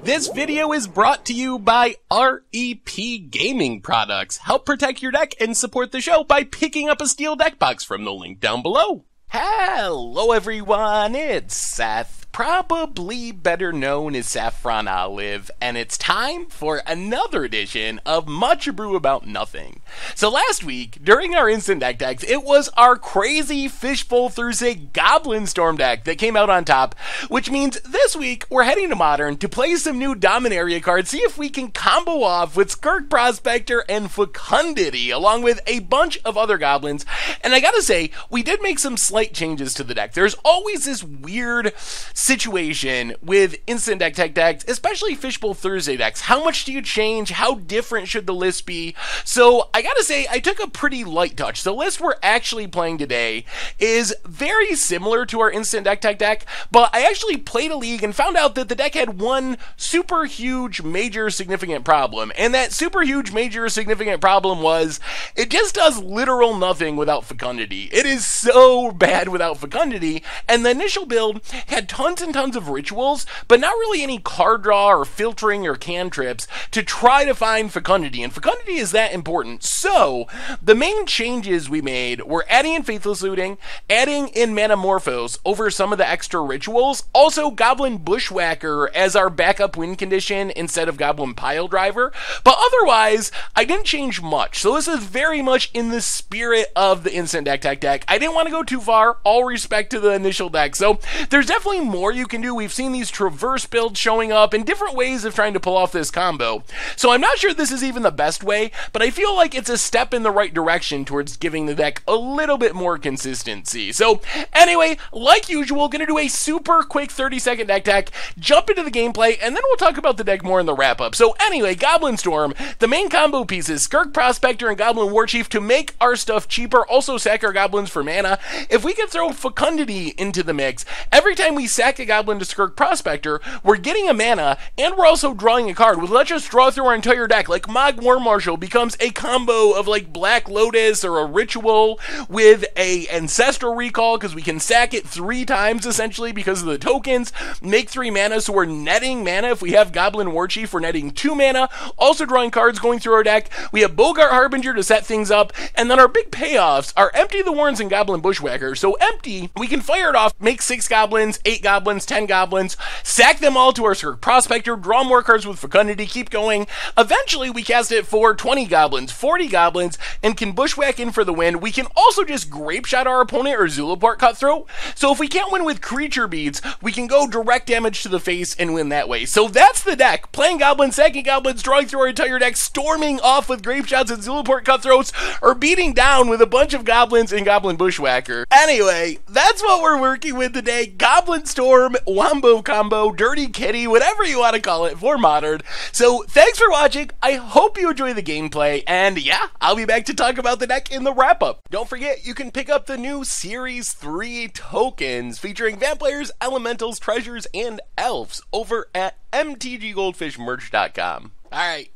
This video is brought to you by REP Gaming Products. Help protect your deck and support the show by picking up a steel deck box from the link down below. Hello everyone, it's Seth, probably better known as Saffron Olive, and it's time for another edition of Much Abrew About Nothing. So last week, during our instant deck decks, it was our crazy Fishbowl Thursday Goblin Storm deck that came out on top, which means this week we're heading to Modern to play some new Dominaria cards, see if we can combo off with Skirk, Prospector, and Fecundity, along with a bunch of other goblins. And I gotta say, we did make some slight changes to the deck. There's always this weird situation with instant deck tech decks, especially Fishbowl Thursday decks. How much do you change? How different should the list be? So I gotta say, I took a pretty light touch. The list we're actually playing today is very similar to our instant deck tech deck, but I actually played a league and found out that the deck had one super huge major significant problem, and that super huge major significant problem was it just does literal nothing without Fecundity. It is so bad without Fecundity, and the initial build had tons and tons of rituals, but not really any card draw or filtering or cantrips to try to find Fecundity, and Fecundity is that important. So the main changes we made were adding in Faithless Looting, adding in Manamorphose over some of the extra rituals, also Goblin Bushwhacker as our backup win condition instead of Goblin Piledriver, but otherwise I didn't change much. So this is very much in the spirit of the instant deck tech deck. I didn't want to go too far, all respect to the initial deck, so there's definitely more you can do. We've seen these traverse builds showing up and different ways of trying to pull off this combo, so I'm not sure this is even the best way, but I feel like it's a step in the right direction towards giving the deck a little bit more consistency. So anyway, like usual, gonna do a super quick 30-second deck tech, jump into the gameplay, and then we'll talk about the deck more in the wrap-up. So anyway, Goblin Storm, the main combo pieces, Skirk, Prospector, and Goblin Warchief to make our stuff cheaper, also sack our goblins for mana. If we can throw Fecundity into the mix, every time we sack a goblin to Skirk Prospector, we're getting a mana, and we're also drawing a card. Let's just draw through our entire deck. Like Mog War Marshal becomes a combo of like Black Lotus or a ritual with a Ancestral Recall, because we can sack it 3 times essentially because of the tokens, make 3 mana, so we're netting mana. If we have Goblin Warchief, we're netting 2 mana, also drawing cards going through our deck. We have Bogart Harbinger to set things up, and then our big payoffs are Empty the Warrens and Goblin Bushwhacker. So empty, we can fire it off, make 6 goblins, 8 goblins, 10 goblins, sack them all to our Skirk Prospector, draw more cards with Fecundity, keep going. Eventually, we cast it for 20 goblins, 40 goblins, and can bushwhack in for the win. We can also just Grapeshot our opponent or Zulaport Cutthroat. So if we can't win with creature beads, we can go direct damage to the face and win that way. So that's the deck. Playing goblins, sacking goblins, drawing through our entire deck, storming off with Grapeshots and Zulaport Cutthroats, or beating down with a bunch of goblins and Goblin Bushwhacker. Anyway, that's what we're working with today. Goblin Storm, Wombo Combo, Dirty Kitty, whatever you want to call it for Modern. So thanks for watching. I hope you enjoy the gameplay, and yeah, I'll be back to talk about the deck in the wrap-up. Don't forget, you can pick up the new Series 3 tokens featuring vampires, elementals, treasures, and elves over at mtggoldfishmerch.com. Alright,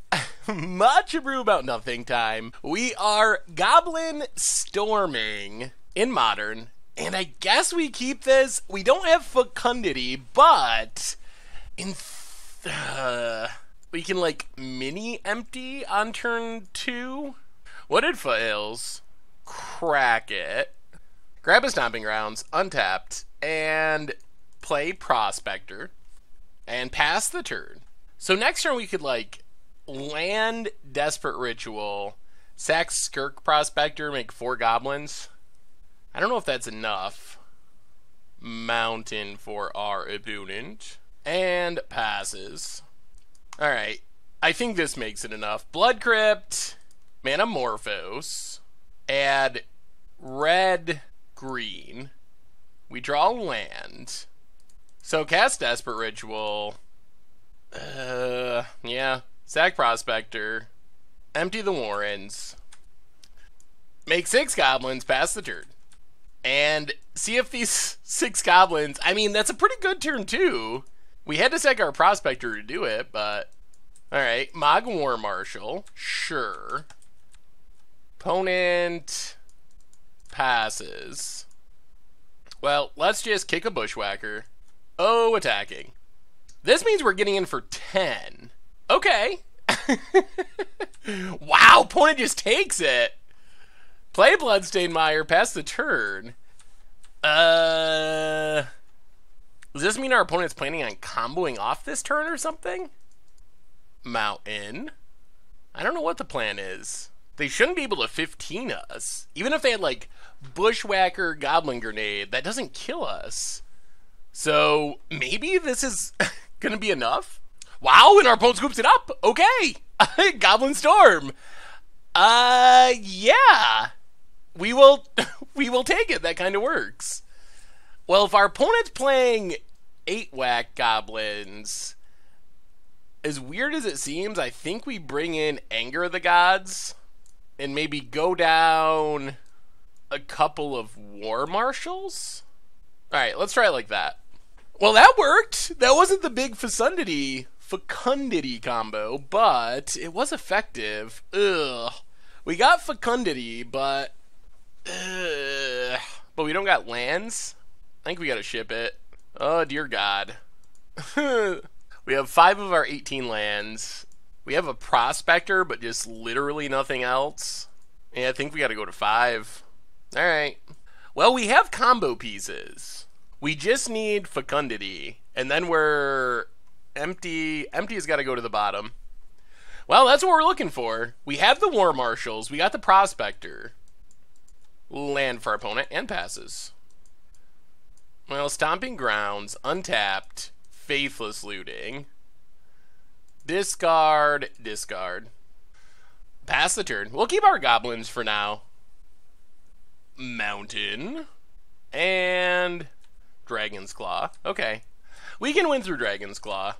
much Abrew About Nothing time. We are Goblin Storming in Modern, and I guess we keep this. We don't have Fecundity, but we can like mini empty on turn 2. What did fails? Crack it. Grab a Stomping Grounds, untapped, and play Prospector, and pass the turn. So next turn we could like land Desperate Ritual, sack Skirk Prospector, make 4 goblins. I don't know if that's enough. Mountain for our opponent. And passes. Alright, I think this makes it enough. Blood Crypt, Manamorphose, add red, green. We draw land. So cast Desperate Ritual. Yeah. Sack Prospector. Empty the Warrens. Make 6 goblins, pass the turn. And see if these 6 goblins, I mean, that's a pretty good turn too. We had to sack our Prospector to do it, but alright. Mog War Marshal, sure. Opponent passes. Well, let's just kick a Bushwhacker. Oh, attacking. This means we're getting in for 10. Okay. Wow, opponent just takes it. Play Bloodstained Mire, pass the turn. Does this mean our opponent's planning on comboing off this turn or something? Mountain. I don't know what the plan is. They shouldn't be able to 15 us. Even if they had, like, Bushwhacker, Goblin Grenade, that doesn't kill us. So, maybe this is gonna be enough? Wow, and our opponent scoops it up! Okay! Goblin Storm! Yeah! We will take it. That kind of works. Well, if our opponent's playing 8-whack goblins, as weird as it seems, I think we bring in Anger of the Gods and maybe go down a couple of War Marshals. Alright, let's try it like that. Well, that worked. That wasn't the big Fecundity combo, but it was effective. Ugh. We got Fecundity, but we don't got lands. I think we gotta ship it. Oh, dear God. We have 5 of our 18 lands. We have a Prospector, but just literally nothing else. Yeah, I think we gotta go to 5. Alright. Well, we have combo pieces. We just need Fecundity, and then we're empty. Empty's gotta go to the bottom. Well, that's what we're looking for. We have the War Marshals. We got the Prospector. Land for our opponent, and passes. Well, Stomping Grounds, untapped, Faithless Looting. Discard, discard. Pass the turn. We'll keep our goblins for now. Mountain. And Dragon's Claw. Okay. We can win through Dragon's Claw.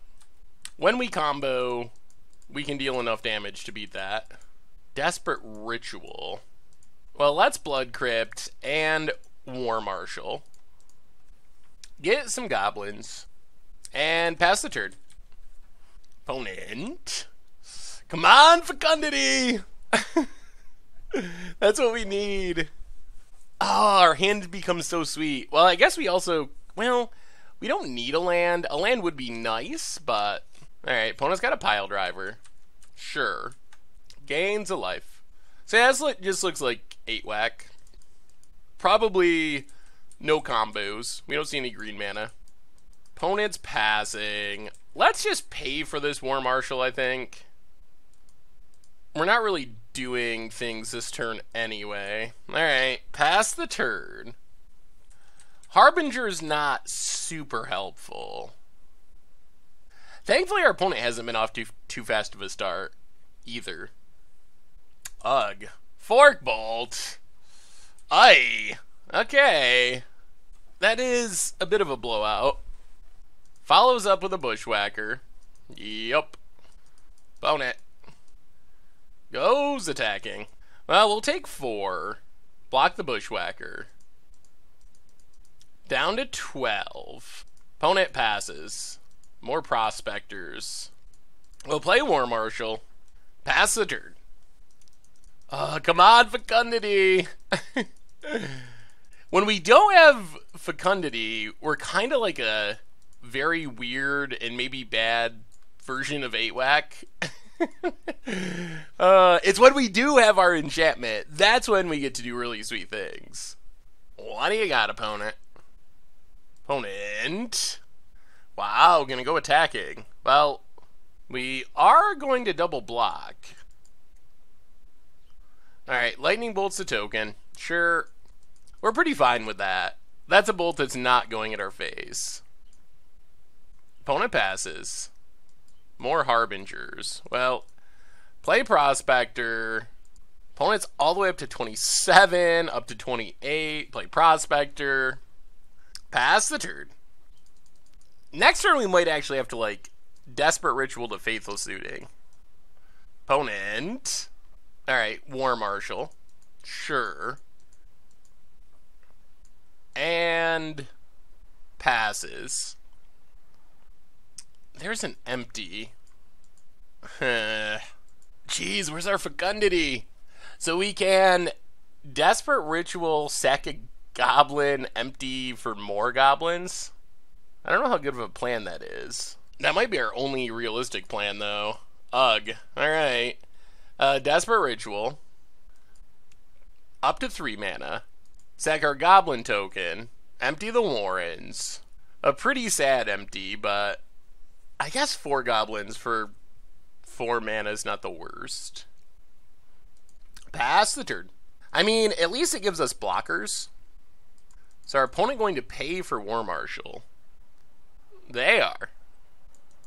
When we combo, we can deal enough damage to beat that. Desperate Ritual. Well, let's Blood Crypt and War Marshal. Get some goblins. And pass the turn. Opponent. Come on, Fecundity! That's what we need. Oh, our hand becomes so sweet. Well, I guess we also... Well, we don't need a land. A land would be nice, but... Alright, opponent's got a Piledriver. Sure. Gains a life. So yeah, this just looks like 8-whack. Probably no combos. We don't see any green mana. Opponent's passing. Let's just pay for this War Marshal, I think. We're not really doing things this turn anyway. Alright, pass the turn. Harbinger's not super helpful. Thankfully, our opponent hasn't been off too fast of a start either. Ugh. Fork Bolt. Aye. Okay. That is a bit of a blowout. Follows up with a Bushwhacker. Yup. Opponent goes attacking. Well, we'll take 4. Block the Bushwhacker. Down to 12. Opponent passes. More Prospectors. We'll play War Marshal. Pass the turn. Come on, Fecundity! When we don't have Fecundity, we're kind of like a very weird and maybe bad version of 8-whack. It's when we do have our enchantment. That's when we get to do really sweet things. What do you got, opponent? Opponent. Wow, gonna go attacking. Well, we are going to double block. Alright, Lightning Bolt's a token. Sure. We're pretty fine with that. That's a bolt that's not going at our face. Opponent passes. More Harbingers. Well, play Prospector. Opponent's all the way up to 27, up to 28. Play Prospector. Pass the turn. Next turn we might actually have to, like, Desperate Ritual to Faithless Looting. Opponent. Alright, War Marshal. Sure. And passes. There's an empty. Jeez, where's our Fecundity? So we can Desperate Ritual, sack a goblin, empty for more goblins. I don't know how good of a plan that is. That might be our only realistic plan, though. Ugh. Alright. Desperate Ritual. Up to 3 mana. Sack our Goblin token. Empty the Warrens. A pretty sad empty, but I guess 4 Goblins for 4 mana is not the worst. Pass the turn. I mean, at least it gives us blockers. Is our opponent going to pay for War Marshal? They are.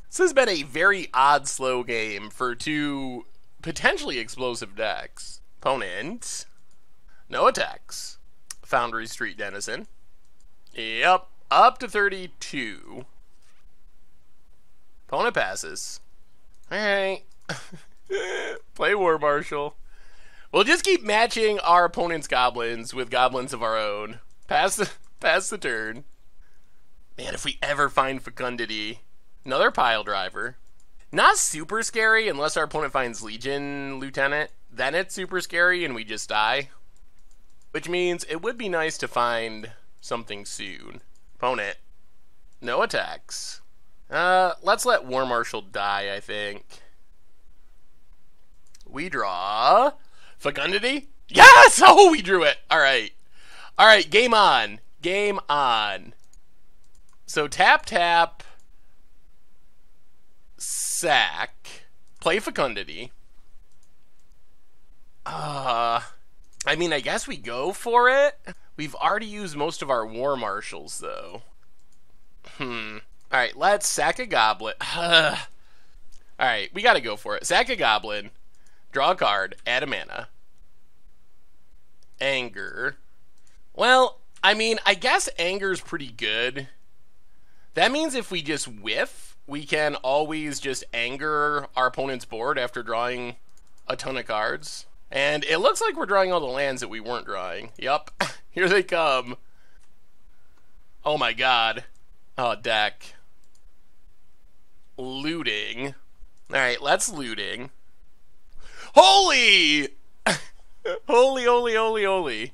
This has been a very odd, slow game for 2 potentially explosive decks. Opponent. No attacks. Foundry Street Denizen. Yep. Up to 32. Opponent passes. Alright. Play War Marshal. We'll just keep matching our opponent's goblins with goblins of our own. Pass the turn. Man, if we ever find Fecundity. Another Piledriver. Not super scary unless our opponent finds Legion Lieutenant. Then it's super scary and we just die. Which means it would be nice to find something soon. Opponent. No attacks. Let's let War Marshal die, I think. We draw Fecundity. Yes! Oh, we drew it. All right. All right, game on. Game on. So tap, tap. Sack. Play Fecundity. I mean, I guess we go for it. We've already used most of our War Marshals, though. Alright, let's sack a Goblin. Alright, we gotta go for it. Sack a Goblin. Draw a card. Add a mana. Anger. Well, I mean, I guess Anger's pretty good. That means if we just whiff, we can always just anger our opponent's board after drawing a ton of cards. And it looks like we're drawing all the lands that we weren't drawing. Yup. Here they come. Oh my god. Oh, deck. Looting. Alright, let's looting. Holy! Holy, holy, holy, holy.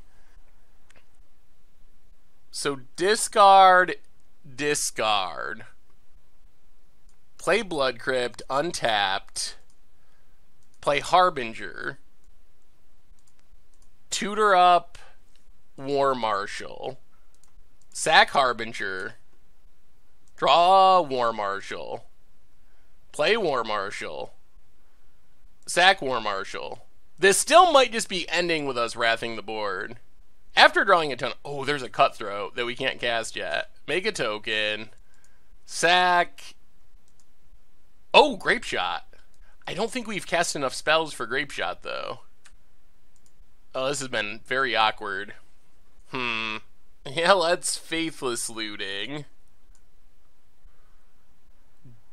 So discard, discard. Play Blood Crypt, untapped. Play Harbinger. Tutor up War Marshal. Sack Harbinger. Draw War Marshal. Play War Marshal. Sack War Marshal. This still might just be ending with us wrathing the board. After drawing a ton... Oh, there's a Cutthroat that we can't cast yet. Make a token. Sack. Oh, Grapeshot. I don't think we've cast enough spells for Grapeshot, though. Oh, this has been very awkward. Yeah, let's Faithless Looting.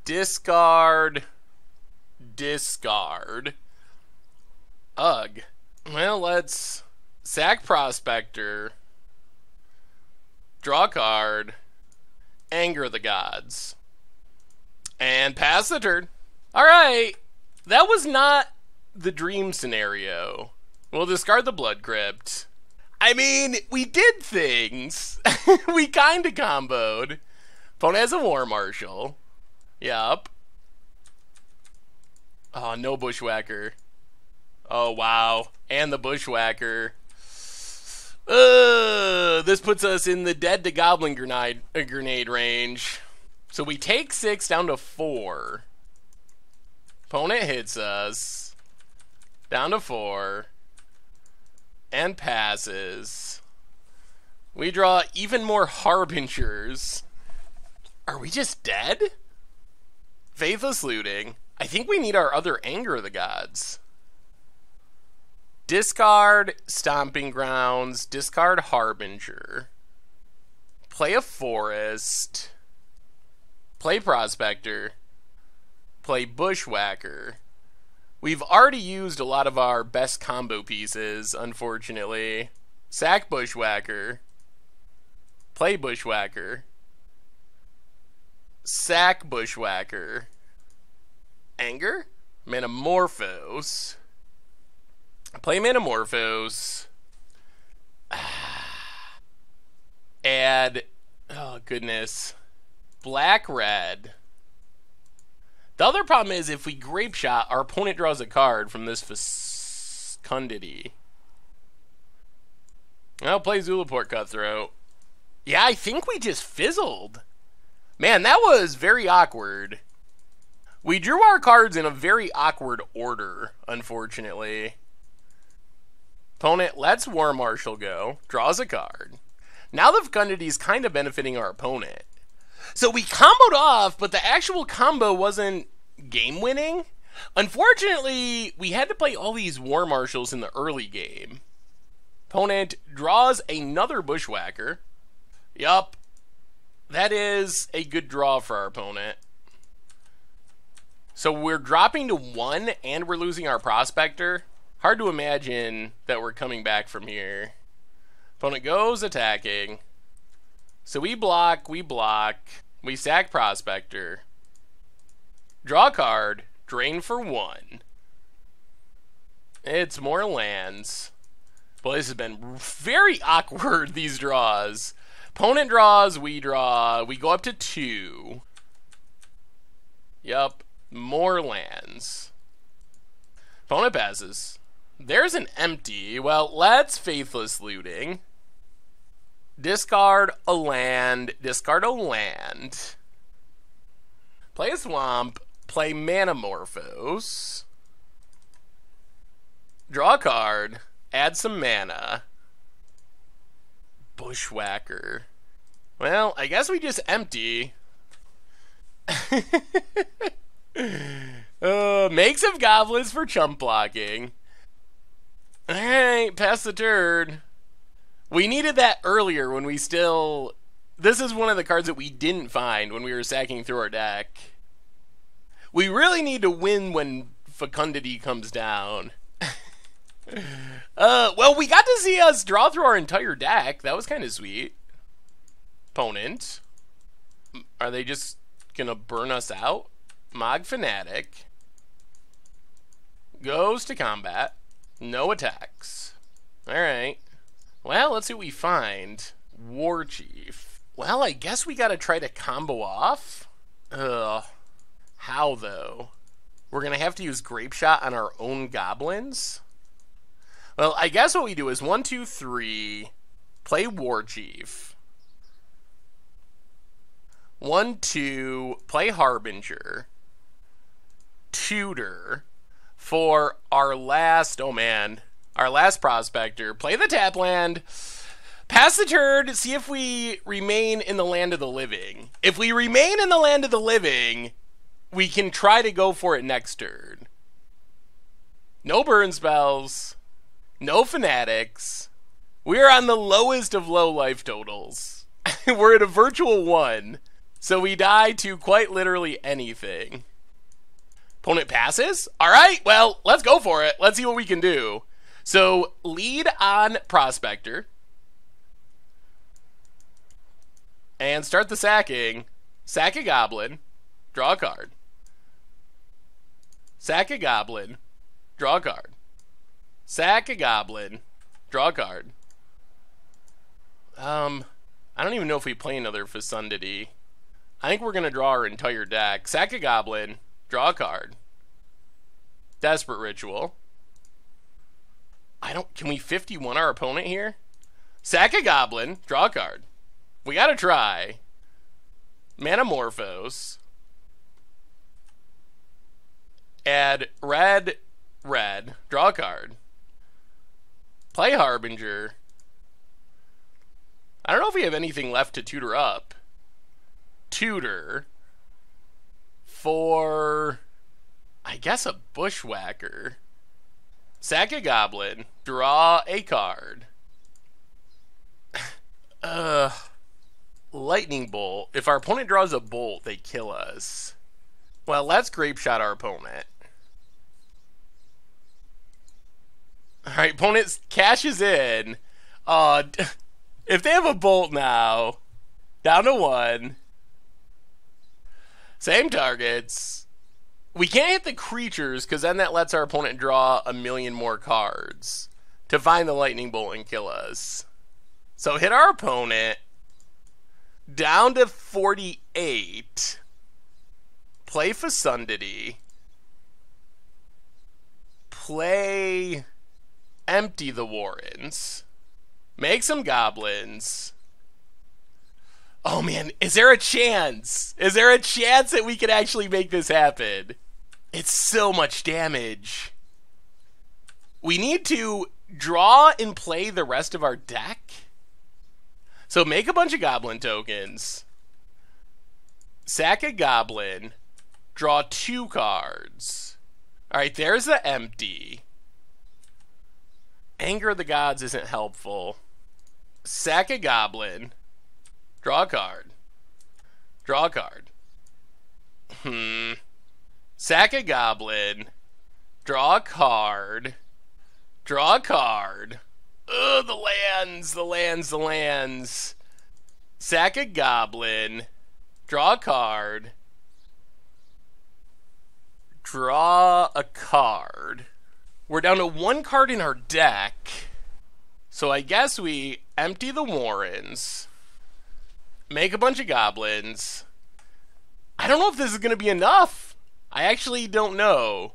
Discard. Discard. Ugh. Well, let's sack Prospector. Draw a card. Anger the Gods. And pass the turn. Alright. That was not the dream scenario. We'll discard the Blood Crypt. I mean, we did things. We kinda comboed. Opponent has a War Marshal. Yup. Oh, no Bushwhacker. Oh, wow. And the Bushwhacker. This puts us in the dead to Goblin grenade range. So we take 6 down to 4. Opponent hits us. Down to 4. And passes. We draw even more Harbingers. Are we just dead? Faithless Looting. I think we need our other Anger of the Gods. Discard Stomping Grounds. Discard Harbinger. Play a Forest. Play Prospector. Play Bushwhacker. We've already used a lot of our best combo pieces, unfortunately. Sack Bushwhacker. Play Bushwhacker. Sack Bushwhacker. Anger? Manamorphose. Play Manamorphose. Add, oh goodness, black red. The other problem is if we Grapeshot, our opponent draws a card from this Fecundity. I'll play Zulaport Cutthroat. Yeah, I think we just fizzled. Man, that was very awkward. We drew our cards in a very awkward order, unfortunately. Opponent lets War Marshal go, draws a card. Now the Fecundity is kind of benefiting our opponent. So we comboed off, but the actual combo wasn't game-winning. Unfortunately, we had to play all these War Marshals in the early game. Opponent draws another Bushwhacker. Yup. That is a good draw for our opponent. So we're dropping to 1 and we're losing our Prospector. Hard to imagine that we're coming back from here. Opponent goes attacking. So we block, we sack Prospector. Draw a card, drain for 1. It's more lands. Boy, this has been very awkward, these draws. Opponent draws, we draw, we go up to 2. Yup, more lands. Opponent passes. There's an empty. Well, let's Faithless Looting. Discard a land, discard a land. Play a swamp, play Manamorphose. Draw a card, add some mana. Bushwhacker. Well, I guess we just empty. Make some goblins for chump blocking. Alright, pass the turn. We needed that earlier when we still... This is one of the cards that we didn't find when we were sacking through our deck. We really need to win when Fecundity comes down. Well, we got to see us draw through our entire deck. That was kind of sweet. Opponent. Are they just gonna burn us out? Mog Fanatic. Goes to combat. No attacks. Alright. Well, let's see what we find. Warchief. Well, I guess we gotta try to combo off. How, though? We're gonna have to use Grapeshot on our own goblins? Well, I guess what we do is 1, 2, 3. Play Warchief. 1, 2. Play Harbinger. Tutor. For our last, oh man, our last Prospector. Play the tap land. Pass the turn, see if we remain in the land of the living. If we remain in the land of the living, we can try to go for it next turn. No burn spells. No fanatics. We're on the lowest of low life totals. We're at a virtual 1. So we die to quite literally anything. Opponent passes? Alright, well, let's go for it. Let's see what we can do. So, lead on Prospector. And start the sacking. Sack a goblin. Draw a card. Sack a goblin. Draw a card. Sack a goblin. Draw a card. I don't even know if we play another Fecundity. I think we're going to draw our entire deck. Sack a goblin. Draw a card. Desperate Ritual. Can we 51 our opponent here? Sack a goblin. Draw a card. We gotta try. Manamorphose. Add red. Draw a card. Play Harbinger. I don't know if we have anything left to tutor up. Tutor. For... I guess a Bushwhacker. Sack a goblin. Draw a card. Lightning Bolt. If our opponent draws a bolt, they kill us. Well, let's Grapeshot our opponent. Alright, opponent cashes in. If they have a bolt now, down to 1. Same targets. We can't hit the creatures because then that lets our opponent draw a million more cards to find the lightning bolt and kill us. So hit our opponent. Down to 48. Play Fecundity. Play Empty the Warrens. Make some goblins. Oh man, is there a chance? Is there a chance that we can actually make this happen? It's so much damage. We need to draw and play the rest of our deck. So make a bunch of goblin tokens. Sack a goblin. Draw 2 cards. Alright, there's the empty. Anger of the Gods isn't helpful. Sack a goblin. Draw a card. Draw a card. Sack a goblin. Draw a card. Draw a card. Ugh, the lands, the lands, the lands. Sack a goblin. Draw a card. Draw a card. We're down to 1 card in our deck. So I guess we empty the Warrens. Make a bunch of goblins. I don't know if this is going to be enough. I actually don't know.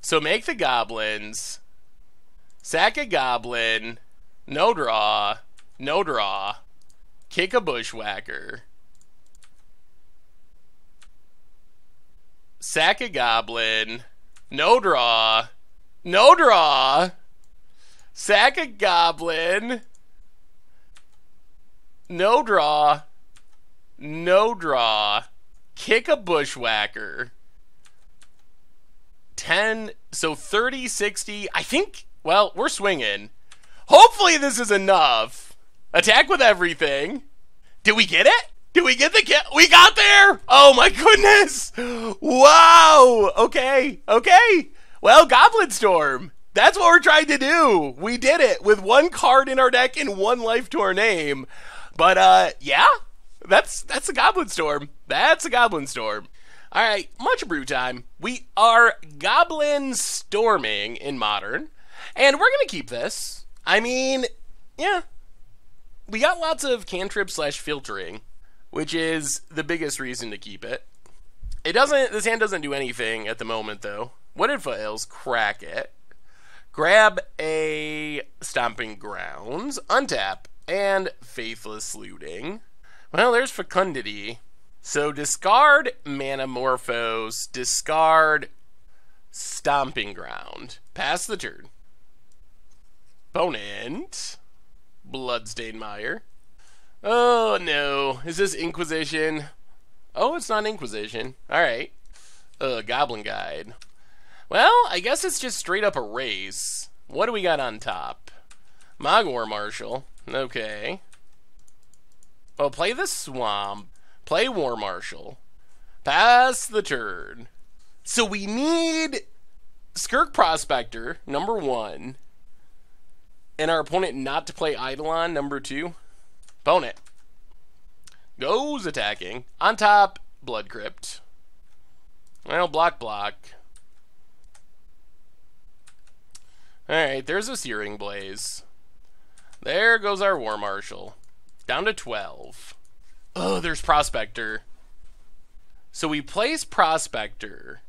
So make the goblins. Sack a goblin. No draw. No draw. Kick a bushwhacker. Sack a goblin. No draw. No draw. Sack a goblin. No draw. No draw. Kick a bushwhacker. 10, so 30, 60. I think, well, we're swinging. Hopefully this is enough. Attack with everything. Did we get it? Did we get the kill? We got there! Oh my goodness! Wow! Okay, okay. Well, Goblin Storm. That's what we're trying to do. We did it with 1 card in our deck and 1 life to our name. But, yeah, that's a Goblin Storm. That's a Goblin Storm. All right, much brew time. We are Goblin Storming in Modern, and we're going to keep this. I mean, yeah, we got lots of cantrips / filtering, which is the biggest reason to keep it. This hand doesn't do anything at the moment, though. What it fails, crack it. Grab a Stomping Grounds, untap, and Faithless Looting. Well, there's Fecundity. So discard Manamorphose, discard Stomping Ground. Pass the turn. Opponent, Bloodstained Mire. Oh no, is this Inquisition? Oh, it's not Inquisition. Alright. Goblin Guide. Well, I guess it's just straight up a race. What do we got on top? Mogwar Marshal. Okay. Oh, play the Swamp. Play War Marshal. Pass the turn. So we need Skirk Prospector, number 1. And our opponent not to play Eidolon, number 2. Opponent goes attacking. On top, Blood Crypt. Well, block. Alright, there's a Searing Blaze. There goes our War Marshal. Down to 12. Oh, there's Prospector. So we place Prospector.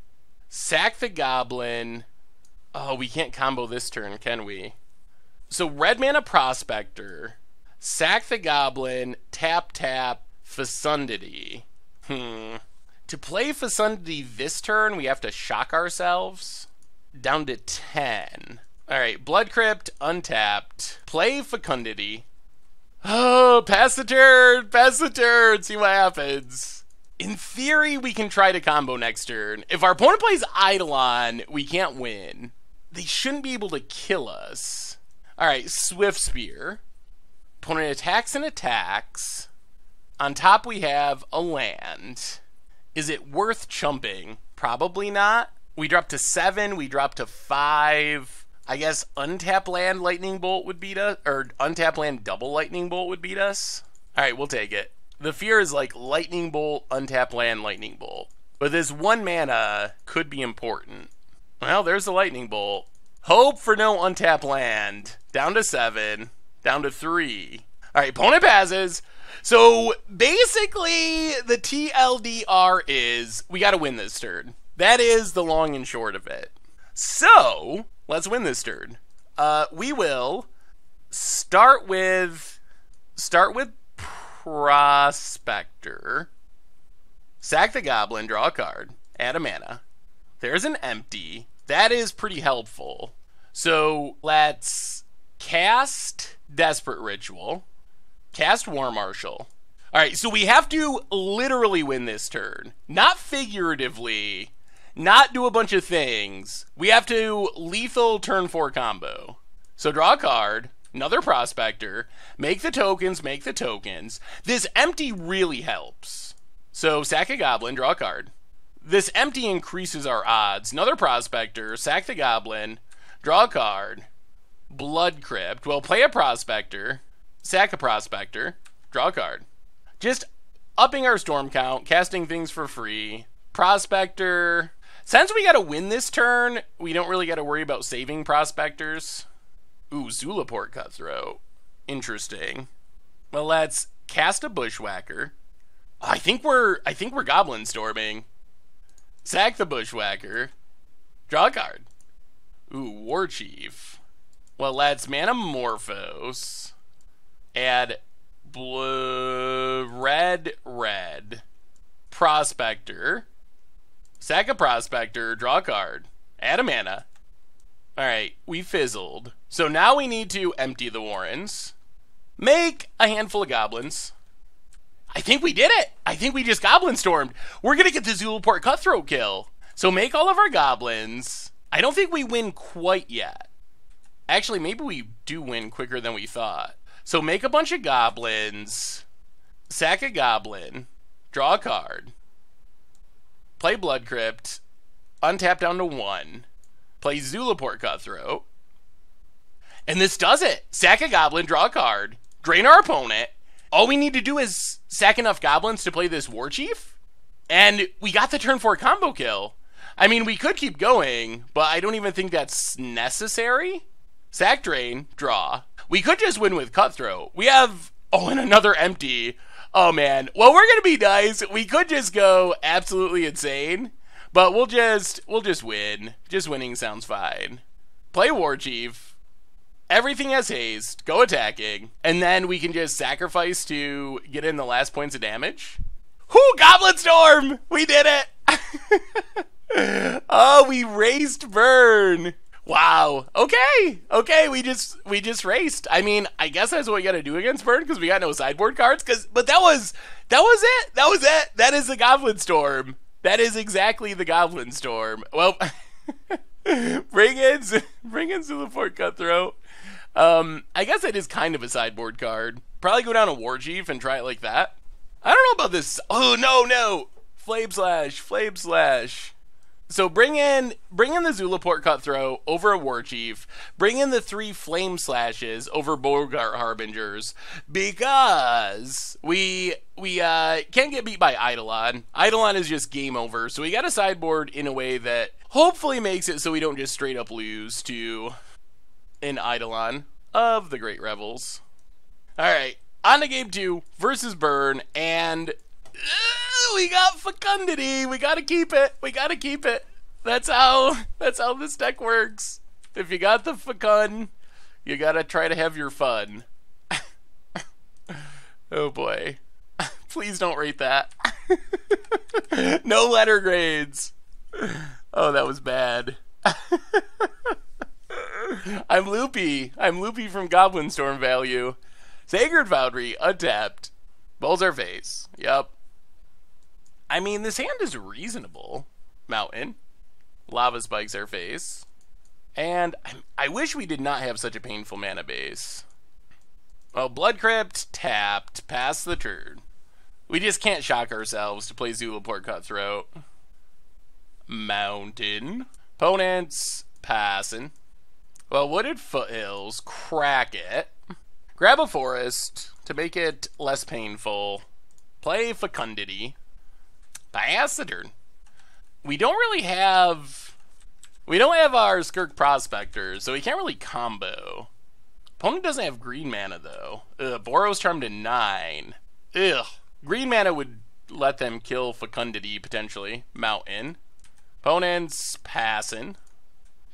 Sack the Goblin. Oh, we can't combo this turn, can we? So red mana Prospector. Sack the Goblin. Tap, Fecundity. To play Fecundity this turn, we have to shock ourselves. Down to 10. Alright, Blood Crypt, untapped. Play Fecundity. Oh, pass the turn, see what happens. In theory, we can try to combo next turn. If our opponent plays Eidolon, we can't win. They shouldn't be able to kill us. Alright, Swift Spear. Opponent attacks and attacks. On top we have a land. Is it worth chumping? Probably not. We drop to 7, we drop to 5. I guess untap land Lightning Bolt would beat us, or untap land double Lightning Bolt would beat us. Alright, we'll take it. The fear is like Lightning Bolt, untap land, Lightning Bolt. But this 1 mana could be important. Well, there's the Lightning Bolt. Hope for no untap land. Down to 7. Down to 3. Alright, opponent passes. So, basically, the TLDR is, we gotta win this turn. That is the long and short of it. So, let's win this turn. We will start with Prospector. Sack the Goblin, draw a card, add a mana. There's an empty. That is pretty helpful. So, let's cast Desperate Ritual. Cast War Marshal. Alright, so we have to literally win this turn. Not figuratively. Not do a bunch of things. We have to lethal turn 4 combo. So draw a card. Another Prospector. Make the tokens. This empty really helps. So sack a Goblin, draw a card. This empty increases our odds. Another Prospector. Sack the Goblin. Draw a card. Blood Crypt. Well, play a Prospector. Sack a Prospector, draw a card. Just upping our storm count, casting things for free. Prospector. Since we gotta win this turn, we don't really gotta worry about saving Prospectors. Ooh, Zulaport Cutthroat. Interesting. Well, let's cast a Bushwhacker. I think we're Goblin Storming. Sack the Bushwhacker. Draw a card. Ooh, Warchief. Well, let's Manamorphose. Add blue, red. Prospector. Sack a Prospector, draw a card. Add a mana. Alright, we fizzled. So now we need to empty the Warrens. Make a handful of Goblins. I think we did it! I think we just Goblin Stormed. We're gonna get the Zulaport Cutthroat kill. So make all of our Goblins. I don't think we win quite yet. Actually, maybe we do win quicker than we thought. So make a bunch of Goblins, sack a Goblin, draw a card, play Blood Crypt, untap down to 1, play Zulaport Cutthroat, and this does it. Sack a Goblin, draw a card, drain our opponent. All we need to do is sack enough Goblins to play this Warchief, and we got the turn 4 combo kill. I mean, we could keep going, but I don't even think that's necessary. Sack, drain, draw. We could just win with Cutthroat. We have, and another empty. Oh man. Well, we're gonna be nice. We could just go absolutely insane, but we'll just win. Just winning sounds fine. Play Warchief. Everything has haste. Go attacking, and then we can just sacrifice to get in the last points of damage. Whoo! Goblin Storm. We did it. Oh, we raced burn. Wow. Okay, we just raced. I mean, I guess that's what you gotta do against Burn, because we got no sideboard cards. But that was it. That is the Goblin Storm. That is exactly the Goblin Storm. Well, bring in Zulaport Cutthroat. I guess it is kind of a sideboard card. Probably go down to Warchief and try it like that. I don't know about this. Oh no! Flame Slash. So bring in the Zulaport Cutthroat over a Warchief. Bring in the 3 Flame Slashes over Bogart Harbingers, because we can't get beat by Eidolon. Eidolon is just game over. So we got a sideboard in a way that hopefully makes it so we don't just straight up lose to an Eidolon of the Great Revels. All right, on to game 2 versus Burn, and we got Fecundity. We gotta keep it. That's how this deck works. If you got the Fecund, you gotta try to have your fun. Oh boy. Please don't rate that. No letter grades. Oh, that was bad. I'm loopy from Goblin Storm value. Sacred Foundry, untapped. Bowls our face. Yep. I mean, this hand is reasonable. Mountain. Lava Spikes our face. And I wish we did not have such a painful mana base. Well, Blood Crypt, tapped, pass the turn. We just can't shock ourselves to play Zulaport Cutthroat. Mountain. Opponents, passing. Well, Wooded Foothills, crack it. Grab a Forest to make it less painful. Play Fecundity. Pass the turn. We don't have our Skirk Prospector, so we can't really combo. Opponent doesn't have green mana, though. Boros Charm to 9. Ugh. Green mana would let them kill Fecundity, potentially. Mountain. Opponent's passing.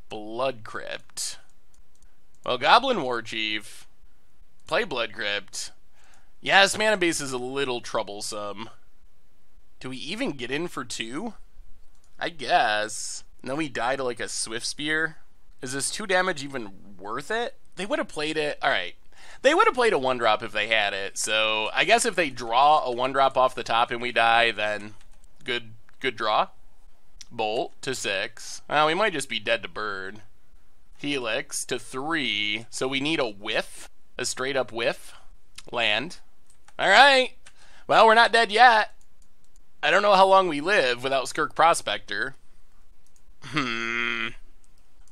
Blood Crypt. Well, Goblin Warchief. Play Blood Crypt. Yeah, this mana base is a little troublesome. Do we even get in for 2? I guess. And then we die to like a Swift Spear. Is this 2 damage even worth it? They would have played it. Alright. They would have played a 1-drop if they had it. So I guess if they draw a 1-drop off the top and we die, then good draw. Bolt to 6. Well, we might just be dead to bird. Helix to 3. So we need a whiff. A straight up whiff. Land. Alright. Well, we're not dead yet. I don't know how long we live without Skirk Prospector.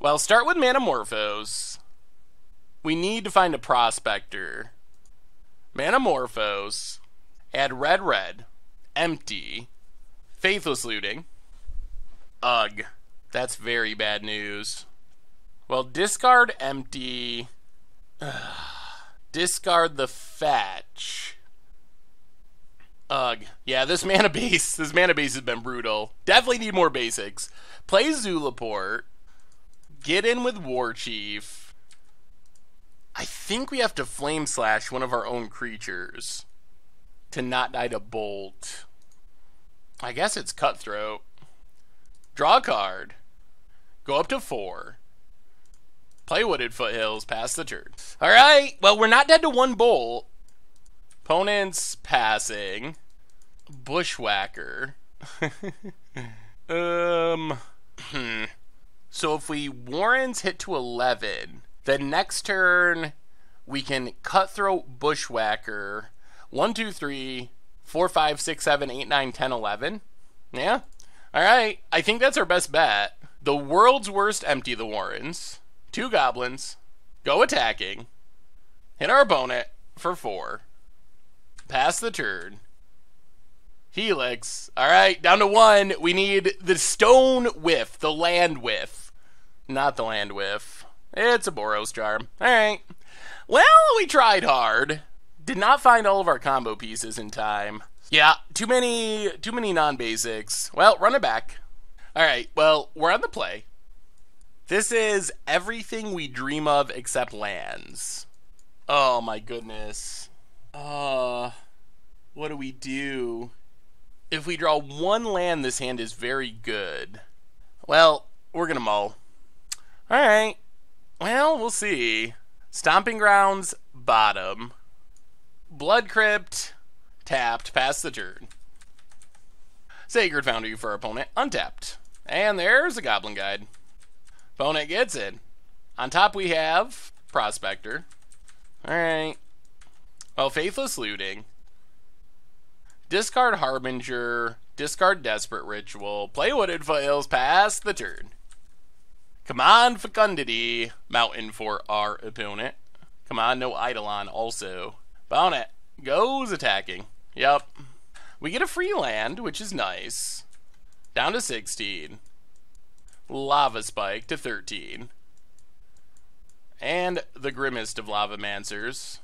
Well, start with Manamorphose. We need to find a Prospector. Manamorphose. Add red. Empty. Faithless Looting. Ugh. That's very bad news. Well, discard empty. Discard the fetch. Ugh. Yeah, this mana base has been brutal. Definitely need more basics. Play Zulaport. Get in with Warchief. I think we have to Flame Slash one of our own creatures to not die to Bolt. I guess it's Cutthroat. Draw a card. Go up to 4. Play Wooded Foothills. Pass the turn. Alright, well, we're not dead to 1 Bolt. Opponent's passing. Bushwhacker. So if we Warrens hit to 11, then next turn we can Cutthroat Bushwhacker. 1, 2, 3, 4, 5, 6, 7, 8, 9, 10, 11. Yeah? Alright, I think that's our best bet. The world's worst empty the Warrens. 2 goblins. Go attacking. Hit our opponent for 4. Pass the turn. Helix. Alright, down to 1. We need the stone whiff. The land whiff. Not the land whiff. It's a Boros Charm. Alright. Well, we tried hard. Did not find all of our combo pieces in time. Yeah, too many non-basics. Well, run it back. Alright, well, we're on the play. This is everything we dream of except lands. Oh my goodness. What do we do? If we draw 1 land, this hand is very good. Well, we're gonna mull. Alright. Well, we'll see. Stomping Grounds, bottom. Blood Crypt, tapped, pass the turn. Sacred Foundry for our opponent, untapped. And there's a Goblin Guide. Opponent gets in. On top we have Prospector. Alright. Well, Faithless Looting. Discard Harbinger. Discard Desperate Ritual. Play Wooded Foothills. Pass the turn. Come on, Fecundity. Mountain for our opponent. Come on, no Eidolon also. Opponent goes attacking. Yep. We get a free land, which is nice. Down to 16. Lava Spike to 13. And the grimmest of Lavamancers.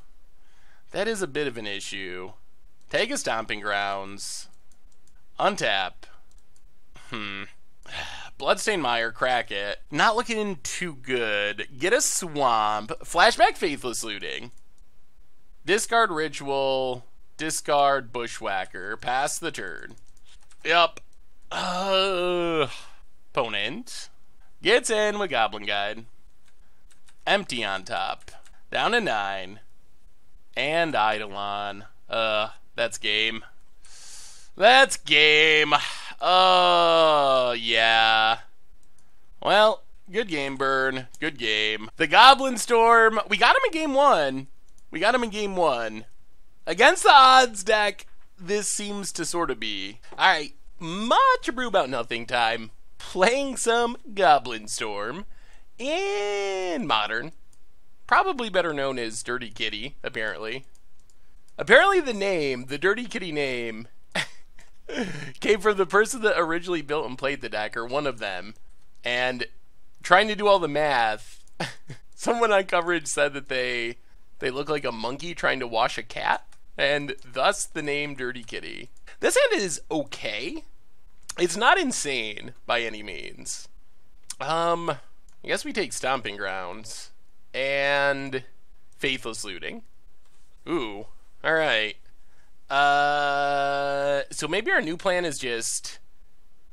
That is a bit of an issue. Take a Stomping Grounds. Untap. Bloodstained Mire, crack it. Not looking too good. Get a Swamp. Flashback Faithless Looting. Discard Ritual. Discard Bushwhacker. Pass the turn. Yup. Opponent gets in with Goblin Guide. Empty on top. Down to 9. And Eidolon. That's game. That's game. Yeah. Well, good game, Burn. Good game. The Goblin Storm. We got him in game 1. Against the odds deck, this seems to sort of be. Alright, much Abrew about nothing time. Playing some Goblin Storm in Modern. Probably better known as Dirty Kitty, apparently. Apparently the name, the Dirty Kitty name, came from the person that originally built and played the deck, or one of them. And trying to do all the math, someone on coverage said that they They look like a monkey trying to wash a cat, and thus the name Dirty Kitty. This hand is okay. It's not insane by any means. I guess we take Stomping Grounds and Faithless Looting. Ooh, all right. So maybe our new plan is just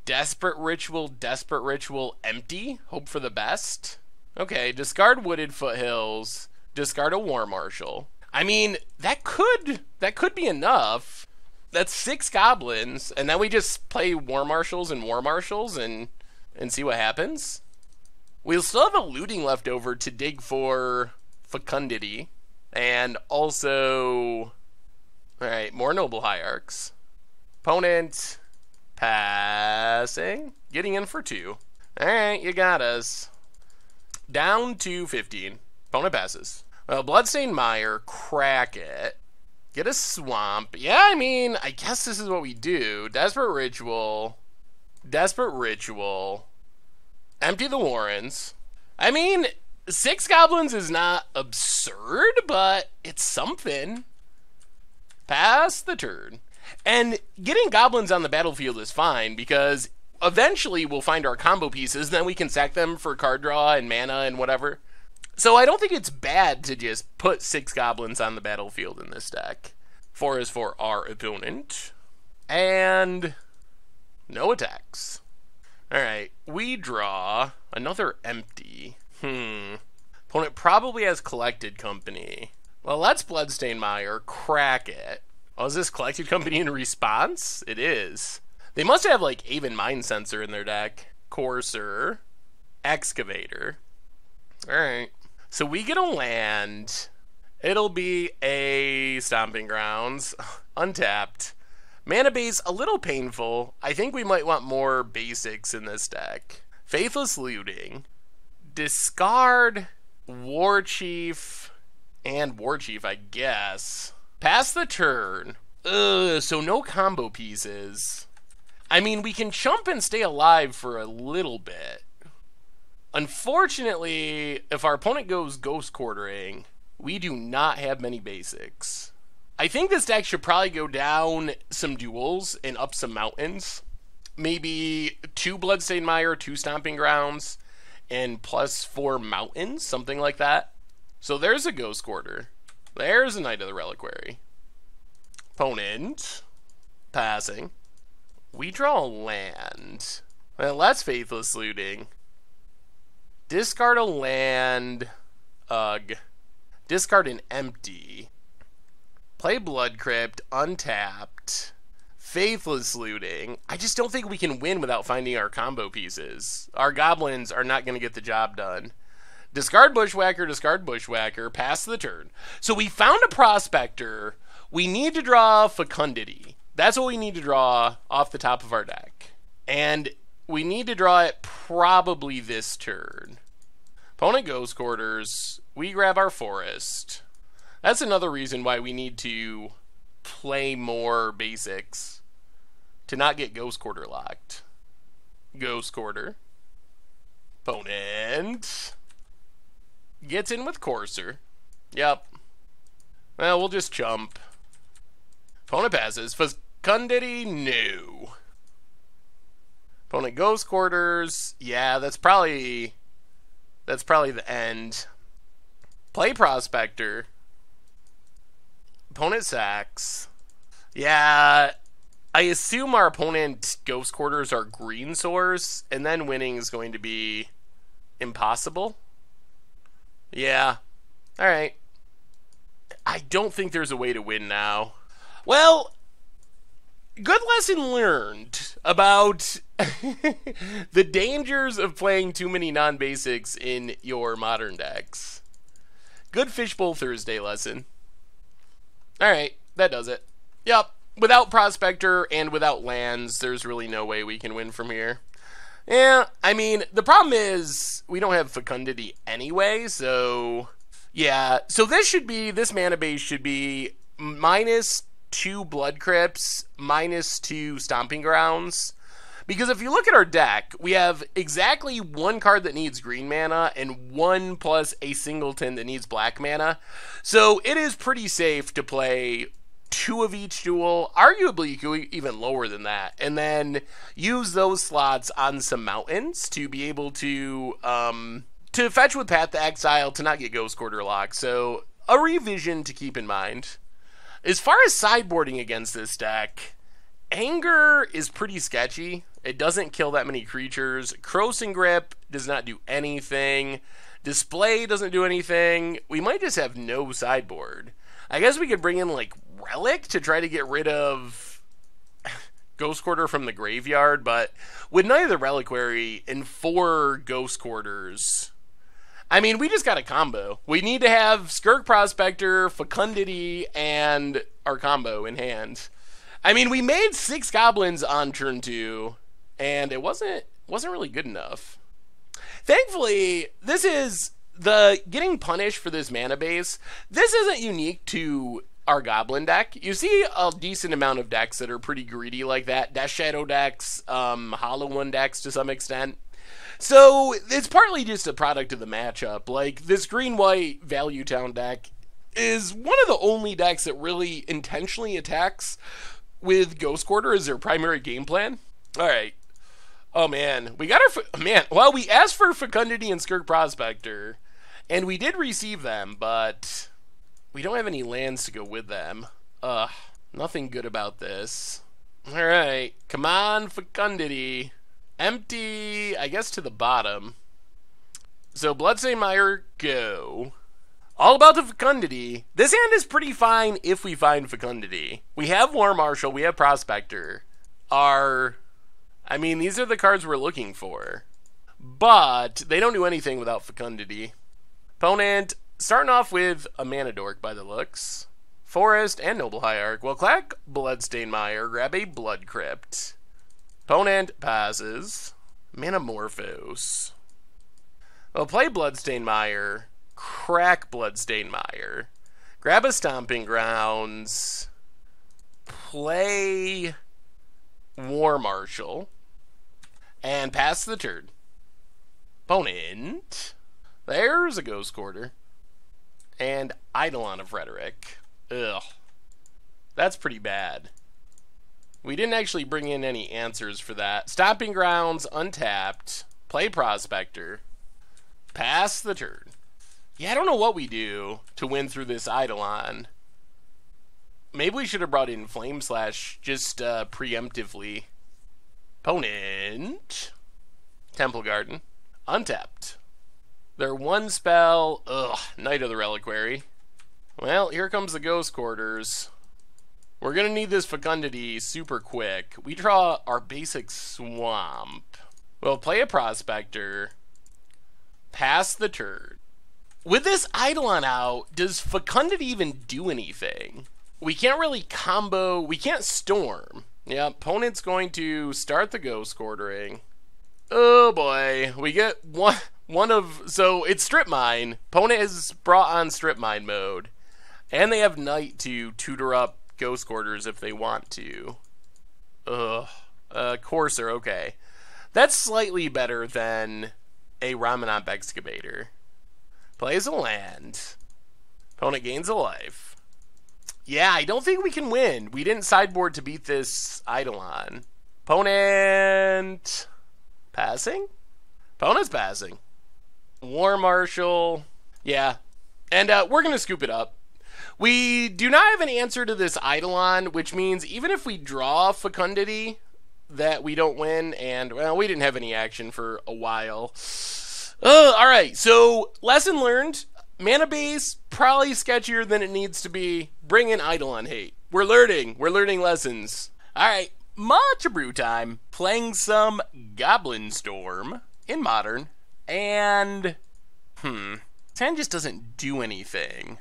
Desperate Ritual, empty, hope for the best. Okay, discard Wooded Foothills, discard a War Marshal. I mean, that could be enough. That's 6 goblins, and then we just play War Marshals and see what happens. We'll still have a looting left over to dig for Fecundity, and also, alright, more Noble Hierarchs. Opponent, passing, getting in for 2. Alright, you got us. Down to 15. Opponent passes. Well, Bloodstained Mire, crack it. Get a Swamp. Yeah, I mean, I guess this is what we do. Desperate Ritual. Empty the Warrens. I mean, 6 goblins is not absurd, but it's something. Pass the turn. And getting goblins on the battlefield is fine, because eventually we'll find our combo pieces, and then we can sack them for card draw and mana and whatever. So I don't think it's bad to just put 6 goblins on the battlefield in this deck. 4 is for our opponent. And no attacks. Alright, we draw another empty. Opponent probably has Collected Company. Well, let's Bloodstained Mire, crack it. Oh, is this Collected Company in response? It is. They must have, like, Aven Mind Sensor in their deck. Courser. Excavator. Alright. So we get a land. It'll be a Stomping Grounds. Untapped. Mana base, a little painful. I think we might want more basics in this deck. Faithless Looting. Discard Warchief and Warchief, I guess. Pass the turn. So no combo pieces. I mean, we can chump and stay alive for a little bit. Unfortunately, if our opponent goes Ghost Quartering, we do not have many basics. I think this deck should probably go down some duels and up some mountains. Maybe 2 Bloodstained Mire, 2 Stomping Grounds, and plus 4 mountains, something like that. So there's a Ghost Quarter. There's a Knight of the Reliquary. Opponent, passing. We draw a land. Well, that's Faithless Looting. Discard a land. Ugh. Discard an empty. Play Blood Crypt, untapped. Faithless Looting. I just don't think we can win without finding our combo pieces. Our goblins are not going to get the job done. Discard Bushwhacker, pass the turn. So we found a Prospector. We need to draw Fecundity. That's what we need to draw off the top of our deck. And we need to draw it probably this turn. Opponent Ghost Quarters. We grab our Forest. That's another reason why we need to play more basics to not get Ghost Quarter locked. Ghost Quarter. Opponent gets in with Courser. Yep. Well, we'll just chump. Opponent passes. Fecundity, no. Opponent Ghost Quarters. Yeah, that's probably the end. Play Prospector. Opponent sacks. Yeah, I assume our opponent Ghost Quarters are green source, and then winning is going to be impossible. Yeah. Alright. I don't think there's a way to win now. Well, good lesson learned about the dangers of playing too many non-basics in your modern decks. Good Fishbowl Thursday lesson. Alright, that does it. Yep, without Prospector and without lands, there's really no way we can win from here. Yeah, I mean, the problem is we don't have Fecundity anyway, so yeah. So this mana base should be -2 Blood Crypts, -2 Stomping Grounds. Because if you look at our deck, we have exactly one card that needs green mana and one plus a singleton that needs black mana. So it is pretty safe to play 2 of each duel. Arguably, you could even lower than that. And then use those slots on some mountains to be able to fetch with Path to Exile to not get Ghost Quarter locked. So a revision to keep in mind. As far as sideboarding against this deck, Anger is pretty sketchy. It doesn't kill that many creatures. Crossing Grip does not do anything. Display doesn't do anything. We might just have no sideboard. I guess we could bring in like Relic to try to get rid of Ghost Quarter from the graveyard, but with neither Reliquary and 4 Ghost Quarters, I mean, we just got a combo. We need to have Skirk Prospector, Fecundity, and our combo in hand. I mean, we made 6 goblins on turn 2, and it wasn't really good enough. Thankfully, this is the getting punished for this mana base. This isn't unique to our goblin deck. You see a decent amount of decks that are pretty greedy like that. Death Shadow decks, Hollow One decks to some extent. So it's partly just a product of the matchup. Like, this green-white Value Town deck is one of the only decks that really intentionally attacks with Ghost Quarter as their primary game plan. Alright. Oh man, we got our... well, we asked for Fecundity and Skirk Prospector, and we did receive them, but we don't have any lands to go with them. Nothing good about this. Alright, come on, Fecundity. Empty, I guess, to the bottom. So, Bloodstained Mire, go. All about the Fecundity. This hand is pretty fine if we find Fecundity. We have War Marshal, we have Prospector. I mean, these are the cards we're looking for. But they don't do anything without Fecundity. Opponent, starting off with a Mana Dork by the looks. Forest and Noble Hierarch. Well, clack Bloodstained Mire, grab a Blood Crypt. Opponent passes. Manamorphose. Well, play Bloodstained Mire. Crack Bloodstained Mire. Grab a Stomping Grounds. Play War Marshal. And pass the turn. Opponent. There's a Ghost Quarter. And Eidolon of Rhetoric. Ugh. That's pretty bad. We didn't actually bring in any answers for that. Stomping Grounds, untapped. Play Prospector. Pass the turn. Yeah, I don't know what we do to win through this Eidolon. Maybe we should have brought in Flame Slash just preemptively. Opponent. Temple Garden. Untapped. Their one spell. Ugh. Knight of the Reliquary. Well, here comes the Ghost Quarters. We're going to need this Fecundity super quick. We draw our basic Swamp. We'll play a Prospector. Pass the turn. With this Eidolon out, does Fecundity even do anything? We can't really combo. We can't Storm. Yeah, opponent's going to start the Ghost Quartering. Oh boy. We get one of... So it's Strip Mine. Opponent has brought on Strip Mine mode. And they have Knight to tutor up Ghost Quarters if they want to. Ugh. Courser, okay. That's slightly better than a Ramanop Excavator. Plays a land. Opponent gains a life. Yeah, I don't think we can win. We didn't sideboard to beat this Eidolon. Opponent... Passing? Opponent's passing. War Marshal. Yeah. And we're going to scoop it up. We do not have an answer to this Eidolon, which means even if we draw Fecundity, that we don't win, and, well, we didn't have any action for a while. Alright, so, lesson learned. Mana base, probably sketchier than it needs to be. Bring in Eidolon hate. We're learning lessons. Alright, much Abrew time. Playing some Goblin Storm in Modern, and, this hand just doesn't do anything.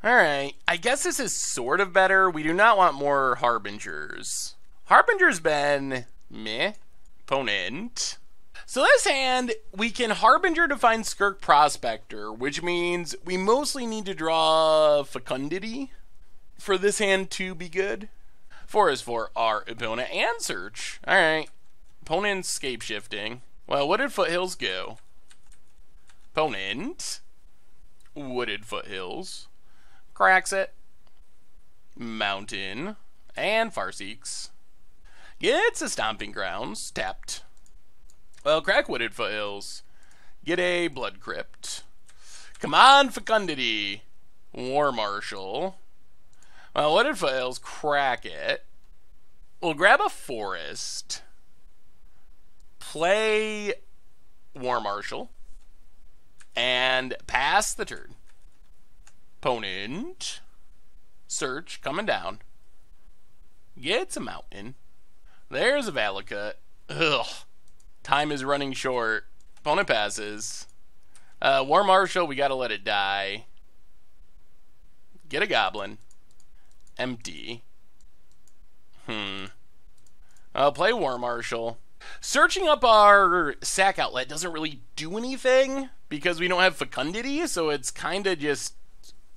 Alright, I guess this is sort of better. We do not want more Harbingers. Harbinger's been meh. Opponent. So this hand, we can Harbinger to find Skirk Prospector, which means we mostly need to draw Fecundity for this hand to be good. 4 is for our opponent and search. Alright. Opponent's scape shifting. Well, what did Foothills go? Opponent. Wooded Foothills. Cracks it. Mountain. And Farseeks. Gets a Stomping Grounds. Tapped. Well, crack Wooded Foothills. Get a Blood Crypt. Come on, Fecundity. War Marshal. Well, Wooded Foothills. Crack it. We'll grab a Forest. Play War Marshal. And pass the turn. Opponent. Search. Coming down. Gets a Mountain. There's a Valakut. Ugh. Time is running short. Opponent passes. War Marshal, we gotta let it die. Get a Goblin. Empty. I'll play War Marshal. Searching up our sack outlet doesn't really do anything because we don't have Fecundity, so it's kind of just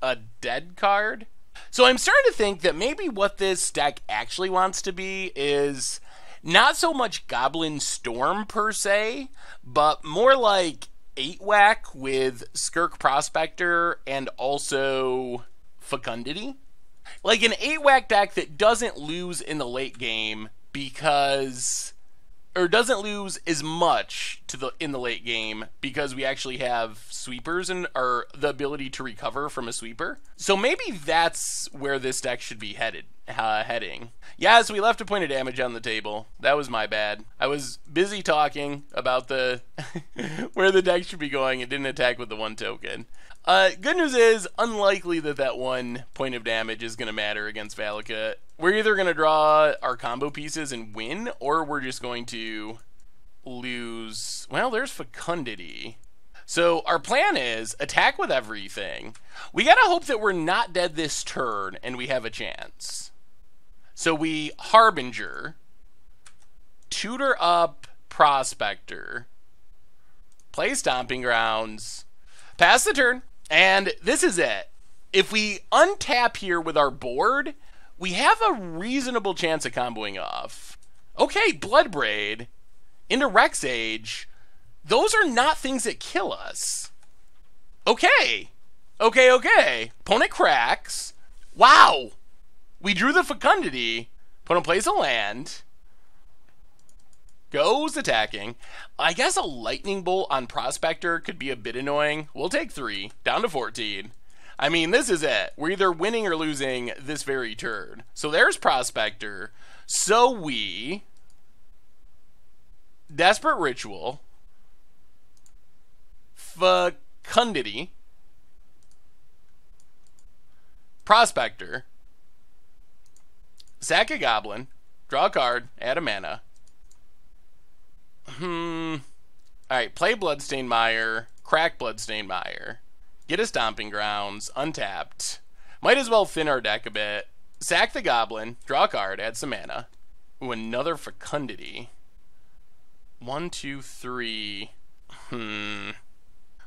a dead card. So I'm starting to think that maybe what this deck actually wants to be is not so much Goblin Storm per se, but more like 8-whack with Skirk Prospector and also Fecundity. Like an 8-whack deck that doesn't lose in the late game because, or doesn't lose as much in the late game because we actually have sweepers and or the ability to recover from a sweeper. So maybe that's where this deck should be heading. Yes, we left a point of damage on the table. That was my bad. I was busy talking about the where the deck should be going and didn't attack with the 1 token. Good news is, unlikely that 1 point of damage is going to matter against Valakut. We're either going to draw our combo pieces and win, or we're just going to lose. Well, there's Fecundity. So our plan is attack with everything. We got to hope that we're not dead this turn and we have a chance. So we Harbinger, tutor up Prospector, play Stomping Grounds, pass the turn, and this is it. If we untap here with our board, we have a reasonable chance of comboing off. Okay, Bloodbraid into Rex Age. Those are not things that kill us. Okay. Opponent cracks. Wow. We drew the Fecundity. Opponent plays a land. Goes attacking. I guess a Lightning Bolt on Prospector could be a bit annoying. We'll take 3. Down to 14. I mean, this is it. We're either winning or losing this very turn. So there's Prospector. So we Desperate Ritual, Fecundity, Prospector, sack a Goblin, draw a card, add a mana. Alright, play Bloodstained Mire, crack Bloodstained Mire, get a Stomping Grounds, untapped. Might as well thin our deck a bit. Sack the Goblin, draw a card, add some mana. Ooh, another Fecundity. 1, 2, 3. Alright,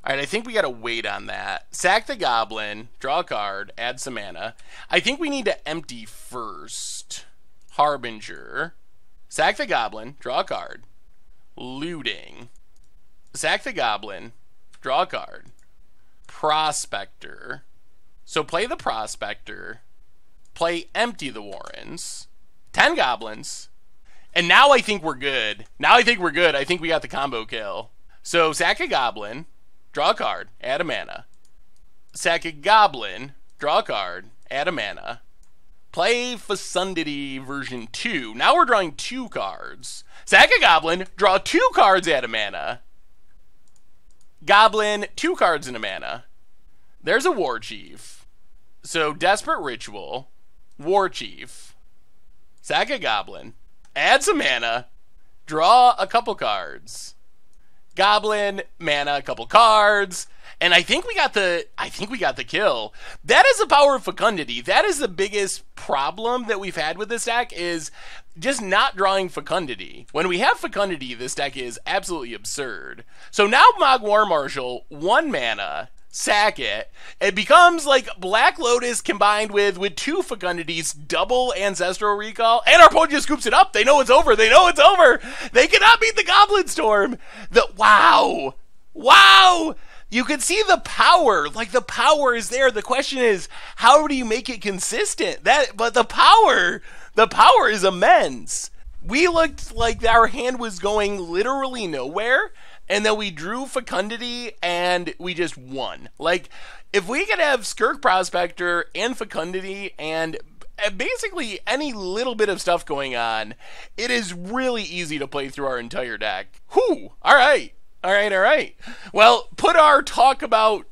I think we gotta wait on that. Sack the Goblin, draw a card, add some mana. I think we need to empty first. Harbinger. Sack the Goblin, draw a card. Looting. Sack the Goblin, draw a card. Prospector. So play the Prospector. Play empty the Warrens. 10 Goblins. And now I think we're good. I think we got the combo kill. So sack a Goblin, draw a card, add a mana. Sack a Goblin, draw a card, add a mana. Play Fecundity version 2. Now we're drawing 2 cards. Sack a Goblin, draw 2 cards, add a mana. Goblin, 2 cards and a mana. There's a Warchief. So Desperate Ritual, Warchief, sack a Goblin, add some mana, draw a couple cards. Goblin, mana, a couple cards, and I think we got the kill. That is the power of Fecundity. That is the biggest problem that we've had with this deck, is just not drawing Fecundity. When we have Fecundity, this deck is absolutely absurd. So now Mog War Marshal, 1 mana, sack it. It becomes like Black Lotus combined with 2 Fecundities, double Ancestral Recall, and our opponent just scoops it up. They know it's over. They know it's over. They cannot beat the Goblin Storm. Wow. You can see the power. Like, the power is there. The question is, how do you make it consistent? But the power is immense. We looked like our hand was going literally nowhere, and then we drew Fecundity, and we just won. Like, if we could have Skirk Prospector and Fecundity and basically any little bit of stuff going on, it is really easy to play through our entire deck. Whew! All right. Well, put our talk about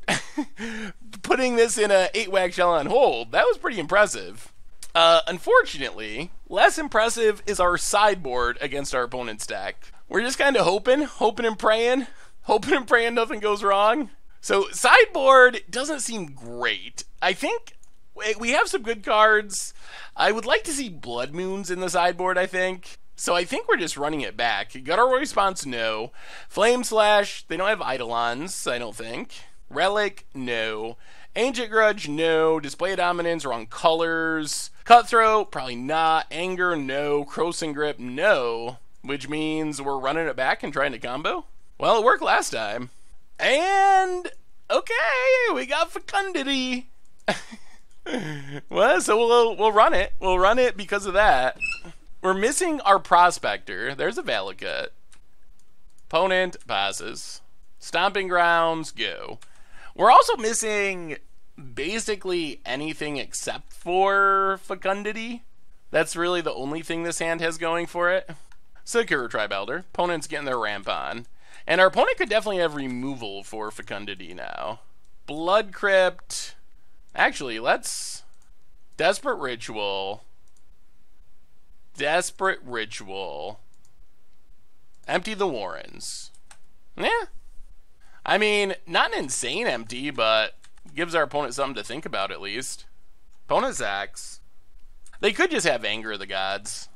putting this in a 8-whack shell on hold. That was pretty impressive. Unfortunately, less impressive is our sideboard against our opponent's deck. We're just kind of hoping and praying nothing goes wrong. So sideboard doesn't seem great. I think we have some good cards. I would like to see Blood Moons in the sideboard, I think. So I think we're just running it back. Guttural Response, no. Flame Slash, they don't have Eidolons, I don't think. Relic, no. Ancient Grudge, no. Display of Dominance, wrong colors. Cutthroat, probably not. Anger, no. Crossing Grip, no. Which means we're running it back and trying to combo? Well, it worked last time. And, okay, we got Fecundity. Well, so we'll run it. We'll run it because of that. We're missing our Prospector. There's a Valakut. Opponent passes. Stomping Grounds, go. We're also missing basically anything except for Fecundity. That's really the only thing this hand has going for it. Secure Tribe Elder. Opponent's getting their ramp on. And our opponent could definitely have removal for Fecundity now. Blood Crypt. Actually, let's... Desperate Ritual. Desperate Ritual. Empty the Warrens. Yeah. I mean, not an insane empty, but gives our opponent something to think about at least. Opponent sacks. They could just have Anger of the Gods.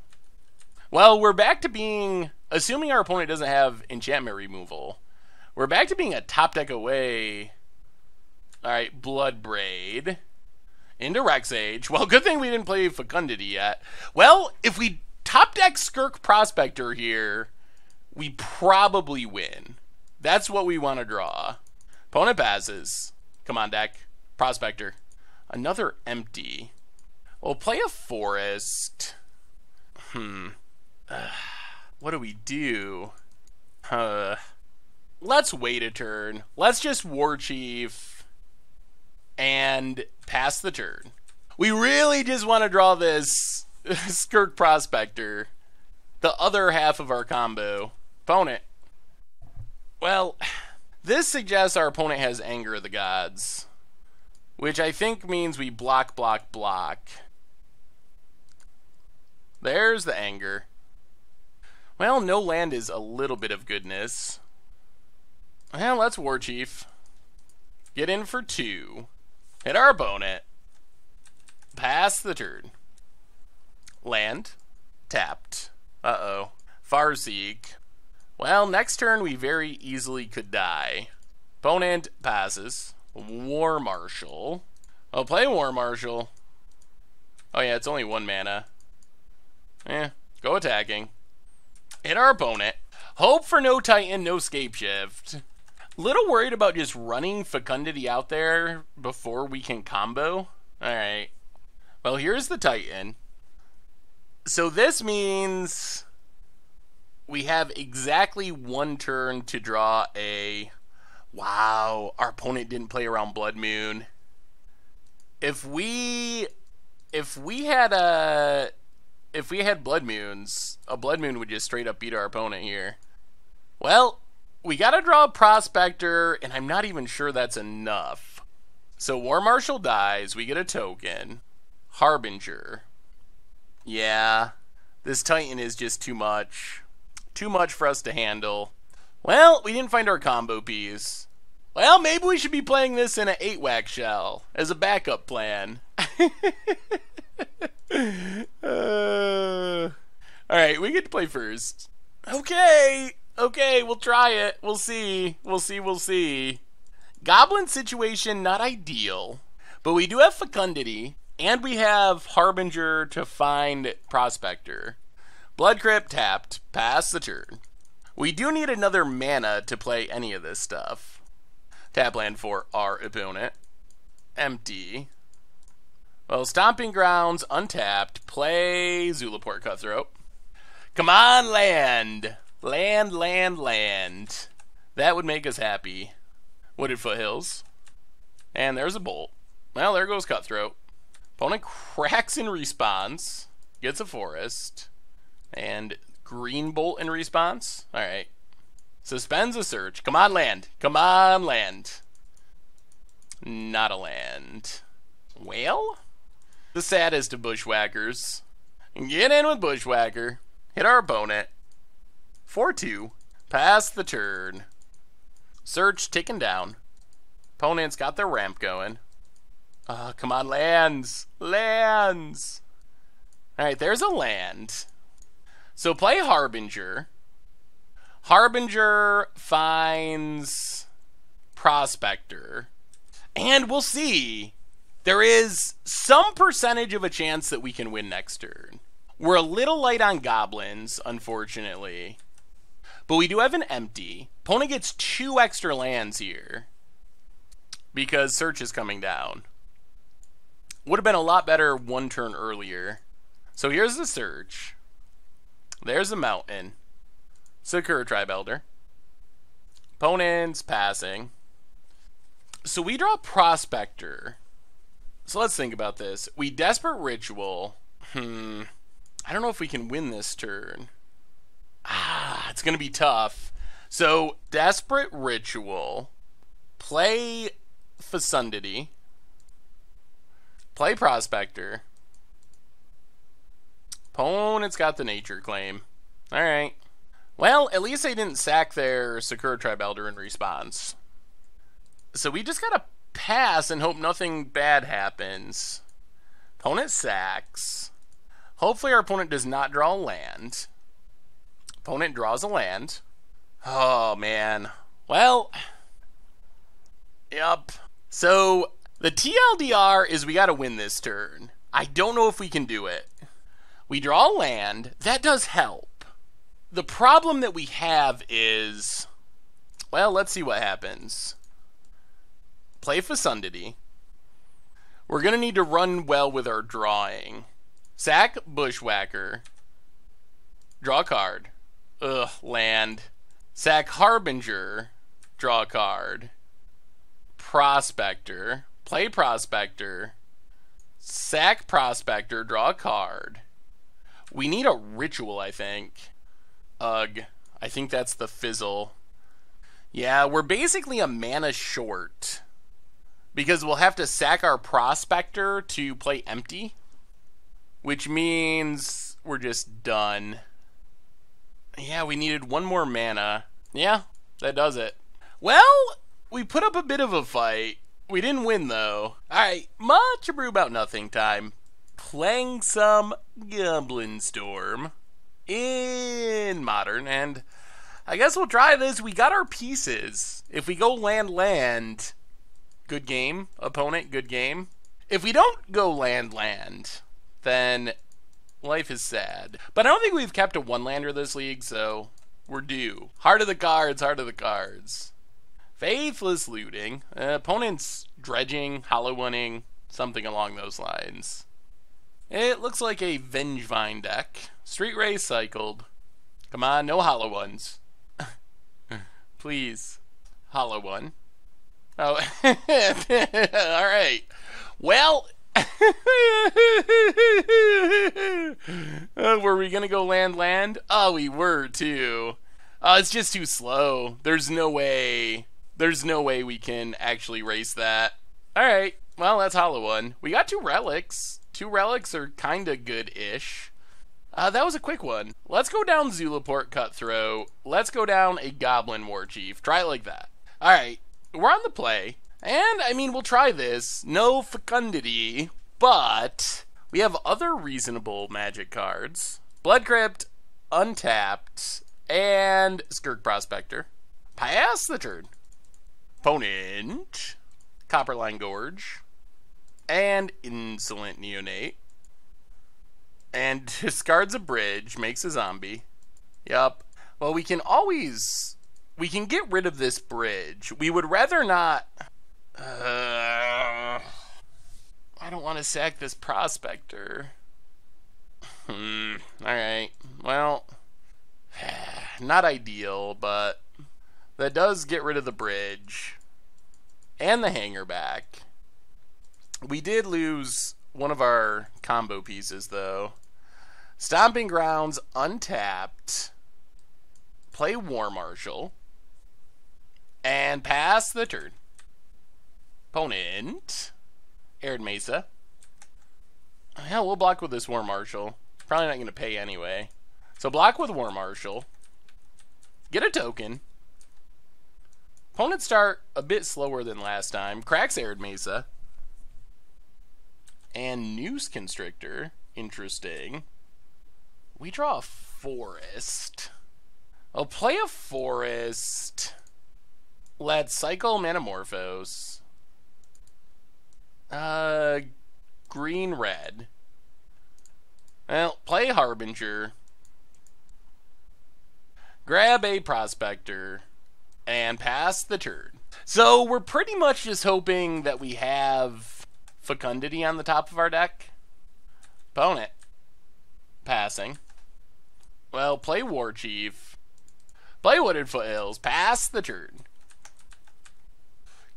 Well, we're back to being... Assuming our opponent doesn't have enchantment removal, we're back to being a top deck away. Alright, Blood Braid. Into Rex Age. Well, good thing we didn't play Fecundity yet. Well, if we top deck Skirk Prospector here, we probably win. That's what we want to draw. Opponent passes. Come on, deck. Prospector. Another empty. We'll play a Forest. What do we do? Let's wait a turn. Let's just Warchief and pass the turn. We really just want to draw this Skirk Prospector, the other half of our combo. Opponent. Well, this suggests our opponent has Anger of the Gods, which I think means we block. There's the Anger. Well, no land is a little bit of goodness. Well, let's Warchief. Get in for 2. Hit our opponent. Pass the turn. Land. Tapped. Uh-oh. Farseek. Well, next turn we very easily could die. Opponent passes. War Marshal. Oh, play War Marshal. Oh yeah, it's only 1 mana. Go attacking. Hit our opponent. Hope for no Titan, no Scapeshift. Little worried about just running Fecundity out there before we can combo. Alright. Well, here's the Titan. So this means we have exactly 1 turn to draw a... Wow, our opponent didn't play around Blood Moon. If we had Blood Moons, a Blood Moon would just straight up beat our opponent here. Well, we gotta draw a Prospector, and I'm not even sure that's enough. So War Marshal dies, we get a token. Harbinger. Yeah, this Titan is just too much. Too much for us to handle. Well, we didn't find our combo piece. Well, maybe we should be playing this in an 8-whack shell as a backup plan. Alright, we get to play first. Okay, we'll try it. We'll see. Goblin situation, not ideal. But we do have Fecundity, and we have Harbinger to find Prospector. Blood Crypt tapped, pass the turn. We do need another mana to play any of this stuff. Tap land for our opponent. Empty. Well, Stomping Grounds, untapped. Play Zulaport Cutthroat. Come on, land! Land, land, land. That would make us happy. Wooded Foothills. And there's a bolt. Well, there goes Cutthroat. Opponent cracks in response. Gets a forest. And green bolt in response. Alright. Suspends a search. Come on, land. Come on, land. Not a land. Well, the saddest of Bushwhackers. Get in with Bushwhacker. Hit our opponent. 4-2. Pass the turn. Search ticking down. Opponent's got their ramp going. Come on, lands. Lands. Alright, there's a land. So play Harbinger. Harbinger finds Prospector. And we'll see. There is some percentage of a chance that we can win next turn. We're a little light on goblins, unfortunately. But we do have an empty. Opponent gets 2 extra lands here. Because search is coming down. Would have been a lot better 1 turn earlier. So here's the search. There's the mountain. Sakura Tribe Elder. Opponent's passing. So we draw Prospector. So let's think about this. We Desperate Ritual. I don't know if we can win this turn. It's going to be tough. So, Desperate Ritual. Play Fecundity. Play Prospector. Opponent's got the Nature Claim. Alright. Well, at least they didn't sack their Sakura Tribe Elder in response. So we just gotta pass and hope nothing bad happens. Opponent sacks. Hopefully our opponent does not draw a land. Opponent draws a land. Oh, man. Well, yep. So, the TLDR is we gotta win this turn. I don't know if we can do it. We draw a land. That does help. The problem that we have is... Well, let's see what happens. Play Fecundity. We're gonna need to run well with our drawing. Sack Bushwhacker. Draw a card. Ugh, land. Sack Harbinger. Draw a card. Prospector. Play Prospector. Sack Prospector. Draw a card. We need a ritual, I think. Ugh. I think that's the fizzle. Yeah, we're basically a mana short. Because we'll have to sack our Prospector to play empty. Which means we're just done. Yeah, we needed 1 more mana. Yeah, that does it. Well, we put up a bit of a fight. We didn't win, though. Alright, much Abrew about nothing time. Playing some Goblin Storm in Modern, and I guess we'll try this. We got our pieces. If we go land, good game. Opponent, good game. If we don't go land, then life is sad. But I don't think we've kept a 1-lander this league, so we're due. Heart of the cards, heart of the cards. Faithless Looting. Opponent's dredging, hollow oneing, something along those lines. It looks like a Vengevine deck. Street Race cycled. Come on, no hollow ones. Please. Hollow one. Oh, alright. Well, were we gonna go land? Oh, we were too. It's just too slow. There's no way we can actually race that. Alright, well, that's hollow one. We got 2 relics. 2 relics are kinda good-ish. That was a quick one. Let's go down Zulaport Cutthroat. Let's go down a Goblin Warchief. Try it like that. Alright, we're on the play. And, I mean, we'll try this. No Fecundity, but we have other reasonable magic cards. Blood Crypt, untapped, and Skirk Prospector. Pass the turn. Opponent, Copperline Gorge, and Insolent Neonate. And discards a bridge, makes a zombie. Yup. Well, we can get rid of this bridge. We would rather not... I don't want to sack this Prospector. Alright. Well, not ideal, but that does get rid of the bridge. And the hanger back. We did lose one of our combo pieces, though. Stomping Grounds, untapped. Play War Marshal. And pass the turn. Opponent. Arid Mesa. Hell, we'll block with this War Marshal. Probably not going to pay anyway. So block with War Marshal. Get a token. Opponent start a bit slower than last time. Cracks Arid Mesa. And Noose Constrictor. Interesting. We draw a forest. I'll play a forest. Let's cycle Manamorphose. Green, red. Well, play Harbinger. Grab a Prospector. And pass the turn. So we're pretty much just hoping that we have Fecundity on the top of our deck. Opponent. Passing. Well, play Warchief. Play Wooded Foothills. Pass the turn.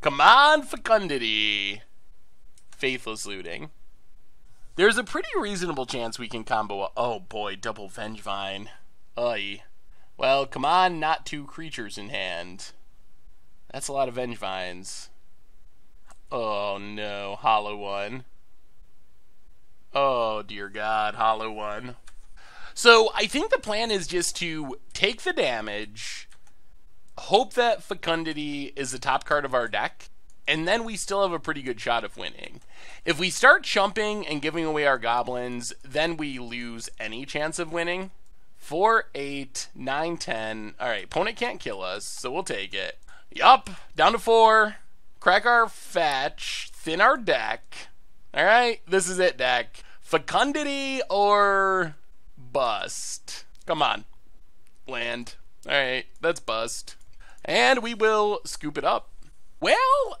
Come on, Fecundity. Faithless Looting. There's a pretty reasonable chance we can combo. Oh boy, double Vengevine. Oy. Well, come on, not two creatures in hand. That's a lot of Vengevines. Oh no, hollow one. Oh dear God, hollow one. So I think the plan is just to take the damage, hope that Fecundity is the top card of our deck, and then we still have a pretty good shot of winning. If we start chumping and giving away our goblins, then we lose any chance of winning. 4, 8, 9, 10. Alright, opponent can't kill us, so we'll take it. Yup, down to 4. Crack our fetch, thin our deck. Alright, this is it, deck. Fecundity or bust. Come on. Land. Alright, that's bust. And we will scoop it up. Well,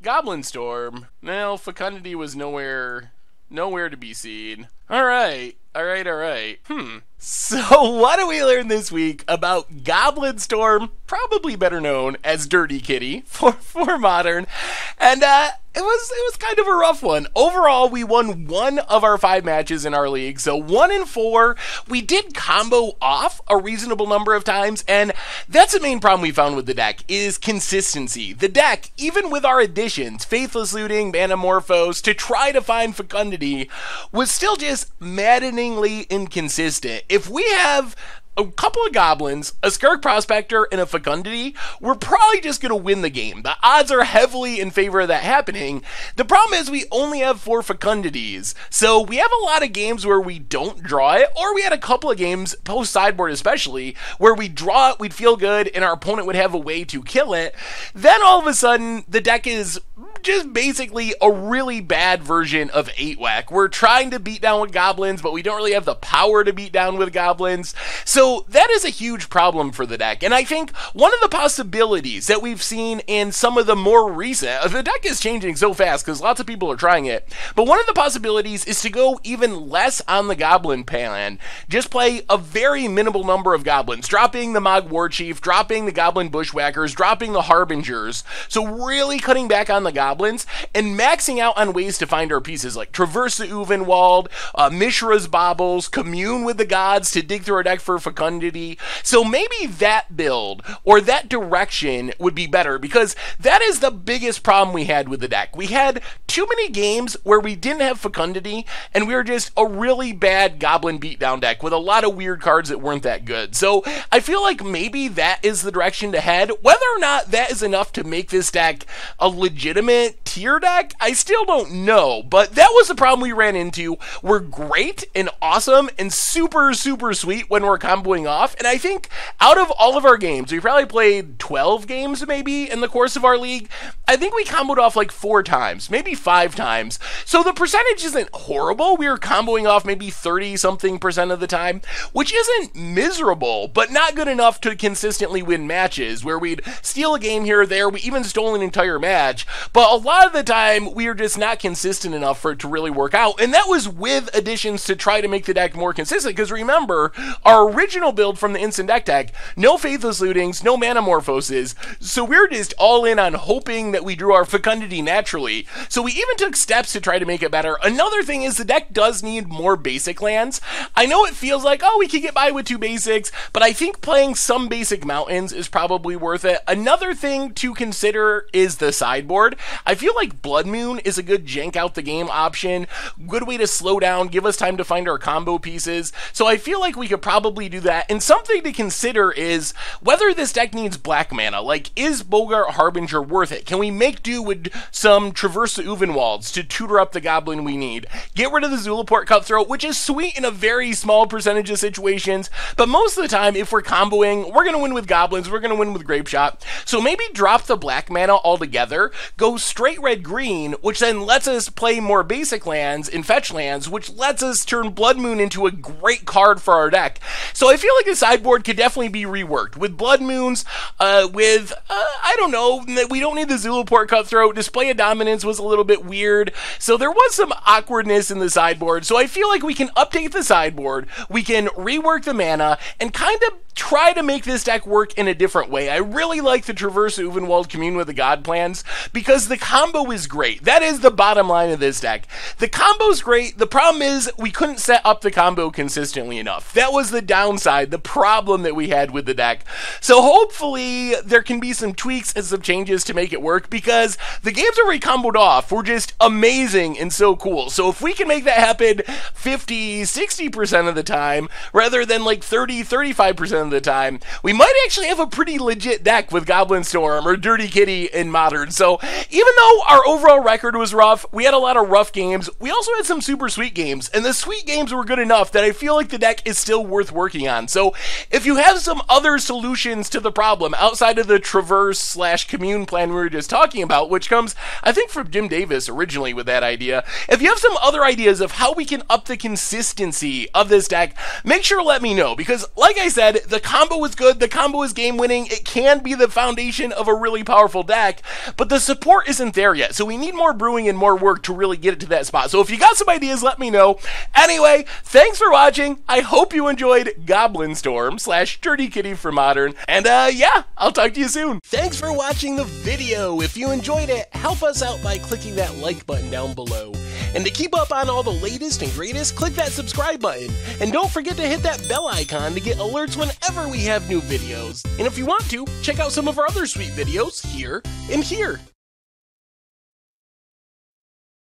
Goblin Storm. Well, Fecundity was nowhere to be seen. Alright. So what do we learn this week about Goblin Storm, probably better known as Dirty Kitty for Modern, and it was kind of a rough one. Overall, we won 1 of our 5 matches in our league, so 1 in 4. We did combo off a reasonable number of times, and that's the main problem we found with the deck, is consistency. The deck, even with our additions, Faithless Looting, Manamorphose, to try to find Fecundity, was still just maddeningly inconsistent. If we have a couple of goblins, a Skirk Prospector, and a Fecundity, we're probably just going to win the game. The odds are heavily in favor of that happening. The problem is we only have 4 Fecundities, so we have a lot of games where we don't draw it, or we had a couple of games, post-sideboard especially, where we draw it, we'd feel good, and our opponent would have a way to kill it. Then all of a sudden, the deck is just basically a really bad version of 8-Whack. We're trying to beat down with goblins, but we don't really have the power to beat down with goblins. So that is a huge problem for the deck. And I think one of the possibilities that we've seen in some of the more recent, the deck is changing so fast because lots of people are trying it, but one of the possibilities is to go even less on the goblin plan. Just play a very minimal number of goblins, dropping the Mog Warchief, dropping the Goblin Bushwhackers, dropping the Harbingers. So really cutting back on the goblins and maxing out on ways to find our pieces like Traverse the Uvenwald, Mishra's Baubles, Commune with the Gods to dig through our deck for Fecundity. So maybe that build or that direction would be better, because that is the biggest problem we had with the deck. We had too many games where we didn't have Fecundity and we were just a really bad goblin beatdown deck with a lot of weird cards that weren't that good. So I feel like maybe that is the direction to head. Whether or not that is enough to make this deck a legitimate dominant tier deck? I still don't know, but that was the problem we ran into. We're great and awesome and super sweet when we're comboing off, and I think out of all of our games, we probably played 12 games maybe in the course of our league. I think we comboed off like 4 times, maybe 5 times. So the percentage isn't horrible. We were comboing off maybe 30-something% of the time, which isn't miserable, but not good enough to consistently win matches where we'd steal a game here or there. We even stole an entire match, but a lot of the time we were just not consistent enough for it to really work out. And that was with additions to try to make the deck more consistent, because remember, our original build from the instant deck, no Faithless Lootings, no Manamorphoses, so we're just all in on hoping that we drew our Fecundity naturally. So we even took steps to try to make it better. Another thing is the deck does need more basic lands. I know it feels like, oh, we could get by with 2 basics, but I think playing some basic mountains is probably worth it. Another thing to consider is the sideboard. I feel like Blood Moon is a good jank out the game option, good way to slow down, give us time to find our combo pieces. So I feel like we could probably do that. And something to consider is whether this deck needs black mana. Like, is Bogart Harbinger worth it? Can we make do with some Traverse the Uvenwalds to tutor up the goblin we need? Get rid of the Zulaport Cutthroat, which is sweet in a very small percentage of situations, but most of the time, if we're comboing, we're going to win with goblins, we're going to win with Grapeshot. So maybe drop the black mana altogether, go straight red-green, which then lets us play more basic lands and fetch lands, which lets us turn Blood Moon into a great card for our deck. So I feel like the sideboard could definitely be reworked with Blood Moons, I don't know, we don't need the Zulaport Cutthroat. Display of Dominance was a little bit weird, so there was some awkwardness in the sideboard. So I feel like we can update the sideboard, we can rework the mana, and kind of try to make this deck work in a different way. I really like the Traverse Uvenwald Commune with the God plans because the combo is great. That is the bottom line of this deck. The combo's great. The problem is we couldn't set up the combo consistently enough. That was the downside, the problem that we had with the deck. So hopefully there can be some tweaks and some changes to make it work, because the games that we comboed off were just amazing and so cool. So if we can make that happen 50-60% of the time rather than like 30-35% of the time, we might actually have a pretty legit deck with Goblin Storm or Dirty Kitty in Modern. So even though our overall record was rough, we had a lot of rough games, we also had some super sweet games, and the sweet games were good enough that I feel like the deck is still worth working on. So if you have some other solutions to the problem outside of the Traverse/Commune plan we were just talking about, which comes, I think, from Jim Davis originally with that idea, if you have some other ideas of how we can up the consistency of this deck, make sure to let me know, because like I said, the combo is good, the combo is game winning, it can be the foundation of a really powerful deck, but the support isn't there yet, so we need more brewing and more work to really get it to that spot. So if you got some ideas, let me know. Anyway, thanks for watching. I hope you enjoyed Goblin Storm / Dirty Kitty for Modern, and yeah, I'll talk to you soon. Thanks for watching the video. If you enjoyed it, help us out by clicking that like button down below. And to keep up on all the latest and greatest, click that subscribe button. And don't forget to hit that bell icon to get alerts whenever we have new videos. And if you want to, check out some of our other sweet videos here and here.